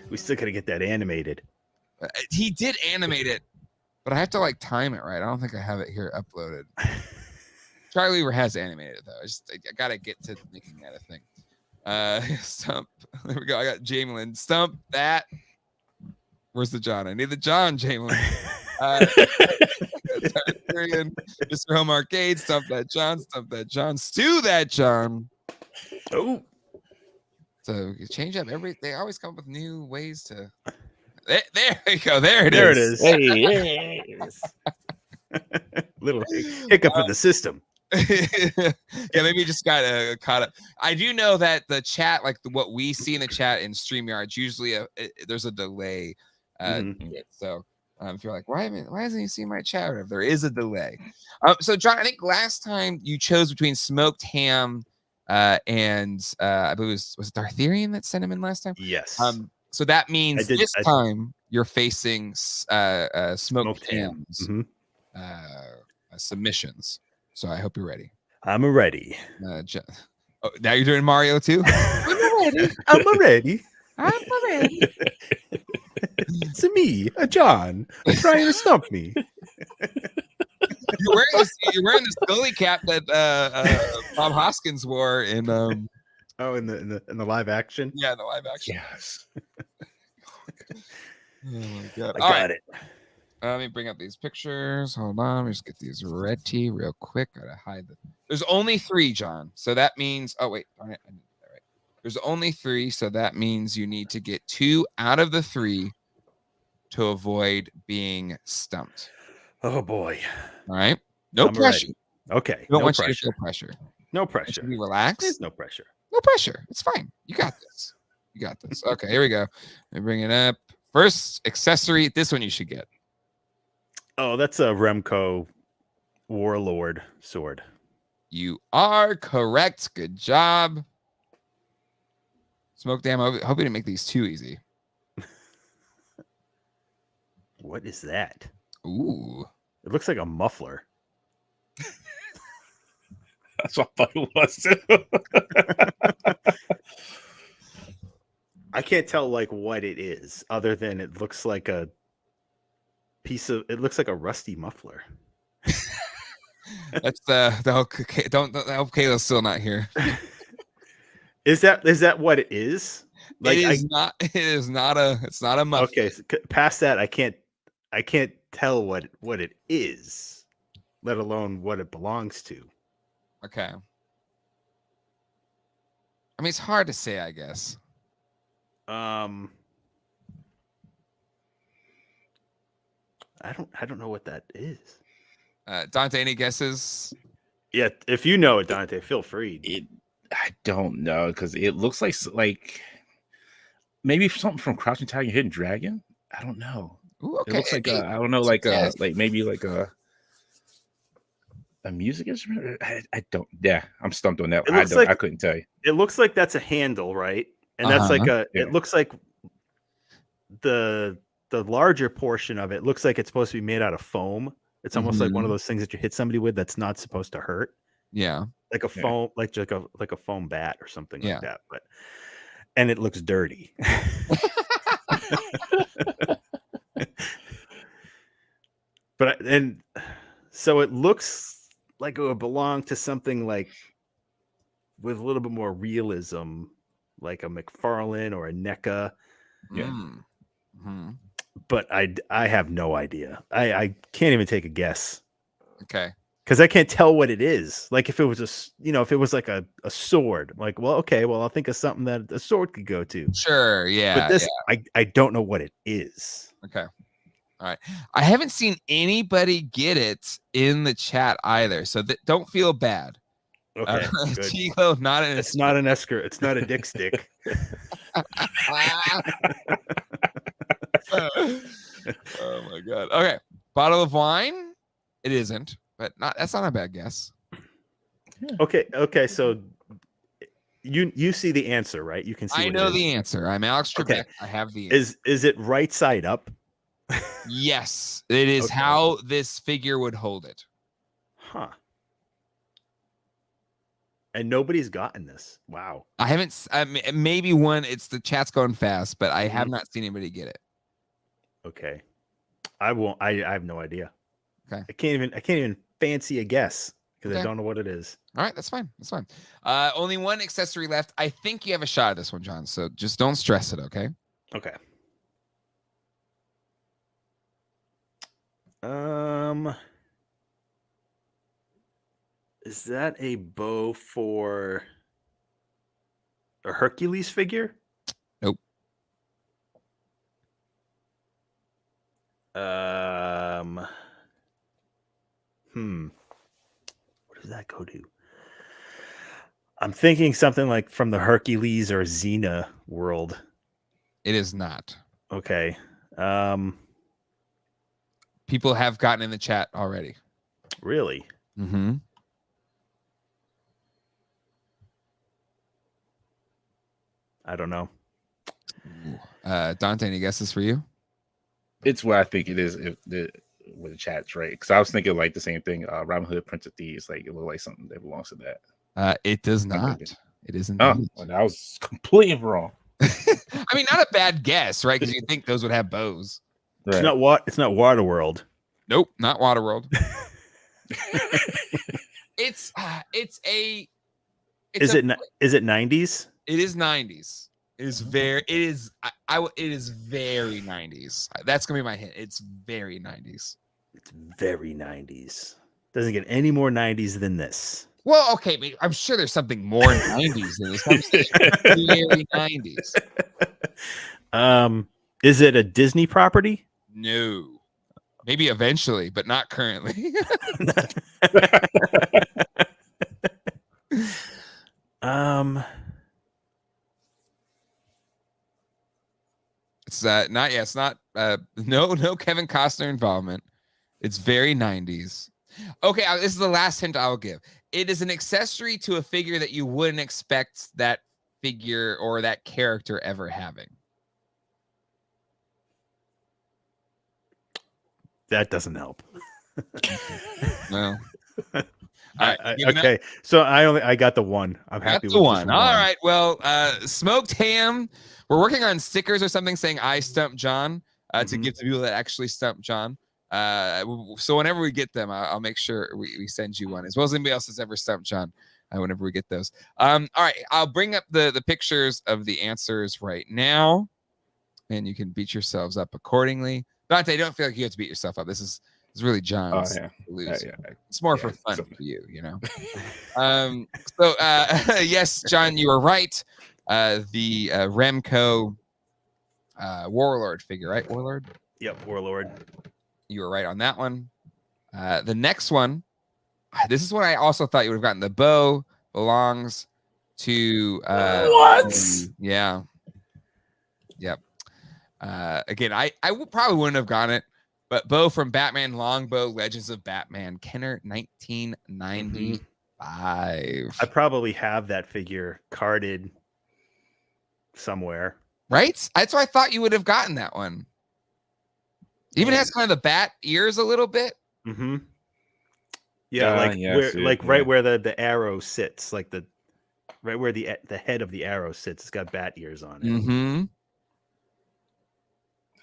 We still gotta get that animated. He did animate it, but I have to like time it right. I don't think I have it here uploaded. Charlie Weaver has animated it though. I gotta get to making that a thing. Stump. There we go. I got Jamelin. Stump that. Where's the John? I need the John, Jamelin. Mr. Home Arcade. Stump that John. Stump that John. Stew that John. Oh. So you change up they always come up with new ways to. There you go. There it is. Hey, little hiccup in the system. Yeah, maybe you just got caught up. I do know that the chat, like what we see in the chat in StreamYard, usually there's a delay. So if you're like, why hasn't he seen my chat? Or if there is a delay. So John, I think last time you chose between smoked ham and I believe was it Dartherian that sent him in last time? Yes. So that means this time you're facing smoked hams submissions. So I hope you're ready. I'm ready. Now you're doing Mario too? I'm ready. I'm ready. It's me, a John, trying to stump me. You're wearing the Scully cap that Bob Hoskins wore in in the live action. Yeah, the live action. Yes. Oh my god! I got it. Let me bring up these pictures. Hold on. Let me just get these ready real quick. Gotta hide the. There's only 3, John. So that means. Oh wait, darn it, I did that right. There's only 3, so that means you need to get 2 out of the 3 to avoid being stumped. Oh boy! All right. No pressure. Ready. Okay. We don't no want pressure. you to feel pressure. No pressure. Be relaxed. There's no pressure. No pressure. It's fine. You got this. You got this. Okay, here we go. Let me bring it up. First accessory. This one you should get. Oh, that's a Remco Warlord sword. You are correct. Good job. Smoke damn. I hope you didn't make these too easy. What is that? Ooh. It looks like a muffler. That's what I thought it was. I can't tell like what it is, other than it looks like a piece of. It looks like a rusty muffler. That's the okay. Don't I hope Kayla's still not here. Is that what it is? Like it is not. It is not a. It's not a muffler. Okay, so past that, I can't tell what it is, let alone what it belongs to. Okay. I mean, it's hard to say, I guess. I don't know what that is. Dante, any guesses? Yeah, if you know it, Dante, feel free. I don't know, because it looks like maybe something from Crouching Tiger, Hidden Dragon. I don't know. Ooh, okay. It looks like I don't know, like maybe like a music instrument. I don't. Yeah, I'm stumped on that. I couldn't tell you. It looks like that's a handle, right? And that's like a. Yeah. It looks like the larger portion of it looks like it's supposed to be made out of foam. It's almost like one of those things that you hit somebody with that's not supposed to hurt. Yeah, like a foam, like a foam bat or something like that. And it looks dirty. So it looks like it would belong to something like with a little bit more realism, like a McFarlane or a NECA. Yeah. Mm-hmm. But I have no idea. I can't even take a guess. Okay. Because I can't tell what it is. Like if it was if it was like a sword, I'm like, well, okay, well, I'll think of something that a sword could go to. Sure, yeah. But this, I don't know what it is. Okay. All right. I haven't seen anybody get it in the chat either, so don't feel bad. Okay. Chico, not an. It's not an esker. It's not a dick stick. Oh my god. Okay. Bottle of wine. It isn't, but that's not a bad guess. Okay. So you see the answer, right? You can see. I know the answer. I'm Alex Trebek. Okay. I have the answer. Is it right side up? Yes, it is. How this figure would hold it. Huh. And nobody's gotten this. Wow. I haven't. Maybe one. It's the chat's going fast, but I have not seen anybody get it. Okay. I won't. I have no idea. Okay. I can't even fancy a guess because I don't know what it is. All right, that's fine. That's fine. Only one accessory left. I think you have a shot at this one, John. So just don't stress it. Okay. Okay. Is that a bow for a Hercules figure? Nope. What does that go to? I'm thinking something like from the Hercules or Xena world. It is not. Okay. People have gotten in the chat already. Really? Mm-hmm. I don't know. Dante, any guesses for you? It's what I think it is. With the chat's right, because I was thinking like the same thing. Robin Hood, Prince of Thieves, like it looked like something that belongs to that. It does not. It isn't. Oh, well, I was completely wrong. I mean, not a bad guess, right? Because you think those would have bows. Right. It's not Waterworld. Nope, not Waterworld. Is it 90s? It is 90s. It is very very 90s. That's gonna be my hint. It's very 90s. It's very 90s. Doesn't get any more 90s than this. Well, okay, I'm sure there's something more 90s than this. I'm saying very 90s. Is it a Disney property? No. Maybe eventually, but not currently. It's not. Yeah, it's not. No Kevin Costner involvement. It's very 90s. Okay, this is the last hint I'll give. It is an accessory to a figure that you wouldn't expect that figure or that character ever having. That doesn't help. No. Okay, so I got the one. I'm happy with the one. All right. Well, smoked ham. We're working on stickers or something saying "I Stump John" to give to people that actually stump John. So whenever we get them, I'll make sure we send you one, as well as anybody else that's ever stumped John. Whenever we get those. All right. I'll bring up the pictures of the answers right now, and you can beat yourselves up accordingly. Dante, don't feel like you have to beat yourself up. This is really John's to lose. It's more for fun for you, you know. So yes, John, you were right. The Remco Warlord figure, right? Warlord? Yep, Warlord. You were right on that one. The next one, this is what I also thought you would have gotten. The bow belongs to what? Yeah. Yep. Again, I probably wouldn't have gotten it, but Bo from Batman Longbow Legends of Batman, Kenner 1995. I probably have that figure carded somewhere. Right? That's why I thought you would have gotten that one. Even has kind of the bat ears a little bit. Mm-hmm. Yeah, right where the arrow sits, like right where the head of the arrow sits. It's got bat ears on it. Mm-hmm.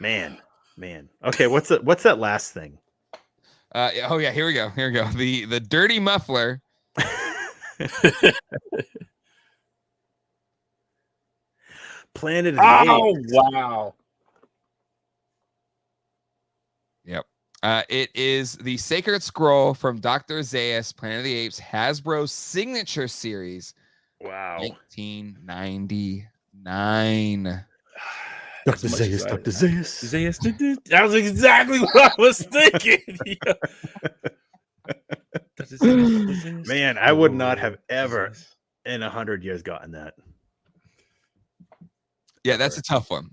Man. Okay, what's that last thing? Oh yeah, here we go. The dirty muffler. Planet of the Apes. Wow. Yep. It is the Sacred Scroll from Dr. Zaius, Planet of the Apes, Hasbro signature series. Wow. 1999. Dr. Zaius. That was exactly what I was thinking. Man, I would not have ever in 100 years gotten that. Yeah, that's a tough one.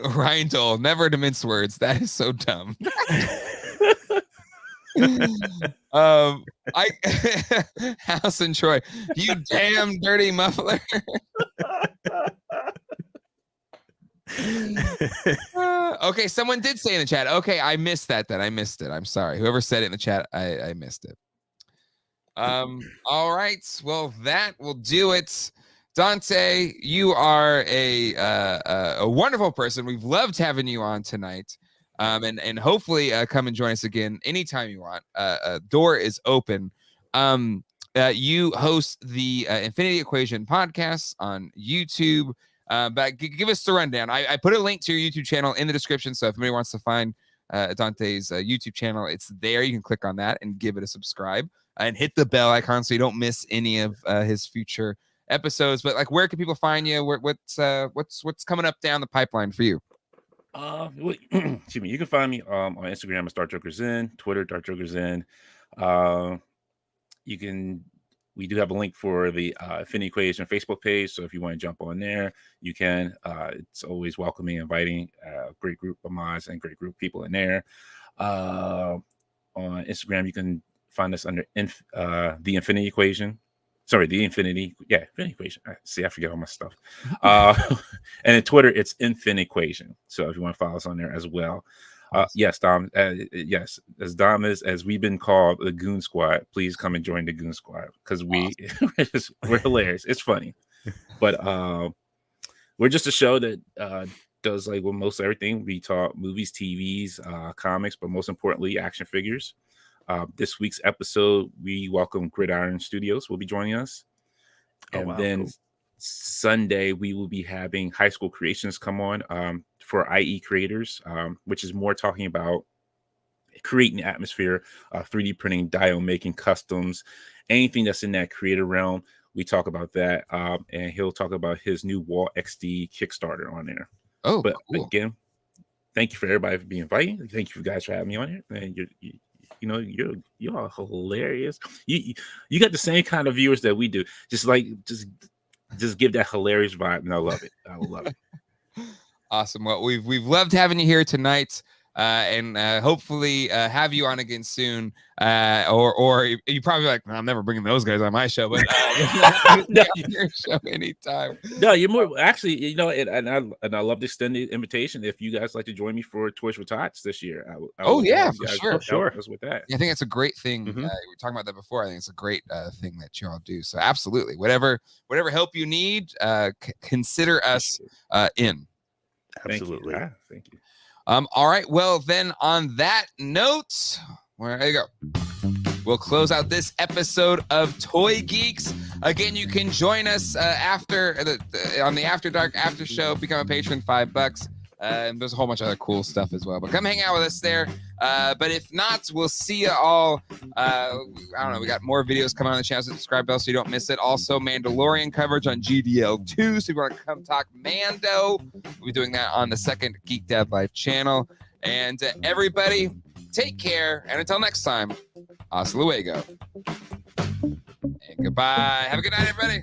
Ryan Dole, never to mince words. That is so dumb. House and Troy, you damn dirty muffler. Okay, someone did say in the chat. Okay, I missed that. Then I missed it. I'm sorry. Whoever said it in the chat, I missed it. All right. Well, that will do it. Dante, you are a wonderful person. We've loved having you on tonight. And hopefully come and join us again anytime you want. Door is open. You host the Infinity Equation podcast on YouTube. But give us the rundown. I put a link to your YouTube channel in the description. So if anybody wants to find Dante's YouTube channel, it's there. You can click on that and give it a subscribe and hit the bell icon so you don't miss any of his future episodes. But like, where can people find you? What's coming up down the pipeline for you? Excuse me. You can find me on Instagram at DarkJokerZen, Twitter DarkJokerZen. We do have a link for the Infinity Equation Facebook page, so if you want to jump on there, you can. It's always welcoming, inviting. Great group of mods and great group of people in there. On Instagram, you can find us under the Infinity Equation. Sorry, the Infinity Equation. See, I forget all my stuff. And in Twitter, it's Infinity Equation. So if you want to follow us on there as well. Yes, Dom. Yes, as Dom as we've been called the Goon Squad. Please come and join the Goon Squad because we're hilarious. It's funny, but we're just a show that does like with most everything. We talk movies, TVs, comics, but most importantly, action figures. This week's episode, we welcome Gridiron Studios will be joining us. And then Sunday, we will be having High School Creations come on for IE creators, which is more talking about creating atmosphere, 3D printing, dial making, customs, anything that's in that creator realm. We talk about that, and he'll talk about his new Wall XD Kickstarter on there. Oh, but cool. Again, thank you for everybody for being invited. Thank you guys for having me on here. And you're all hilarious. You got the same kind of viewers that we do. Just give that hilarious vibe, and I love it. I love it. Awesome. Well, we've loved having you here tonight. And hopefully have you on again soon. Or you probably like, I'm never bringing those guys on my show, but your show anytime. No, you're more actually, and I love to extend the invitation. If you guys like to join me for Toys for Tots this year, for sure. Us with that. I think it's a great thing. Mm-hmm. We were talking about that before. I think it's a great thing that you all do. So absolutely, whatever help you need, consider us in. Absolutely. Thank you. All right. Well, then on that note, there you go. We'll close out this episode of Toy Geeks. Again, you can join us after on the After Dark After Show. Become a patron, $5. And there's a whole bunch of other cool stuff as well. But come hang out with us there. But if not, we'll see you all. I don't know. We got more videos coming on the channel. So subscribe bell so you don't miss it. Also, Mandalorian coverage on GDL2. So if you want to come talk Mando, we'll be doing that on the second Geek Dad Live channel. And everybody, take care. And until next time, hasta luego. And goodbye. Have a good night, everybody.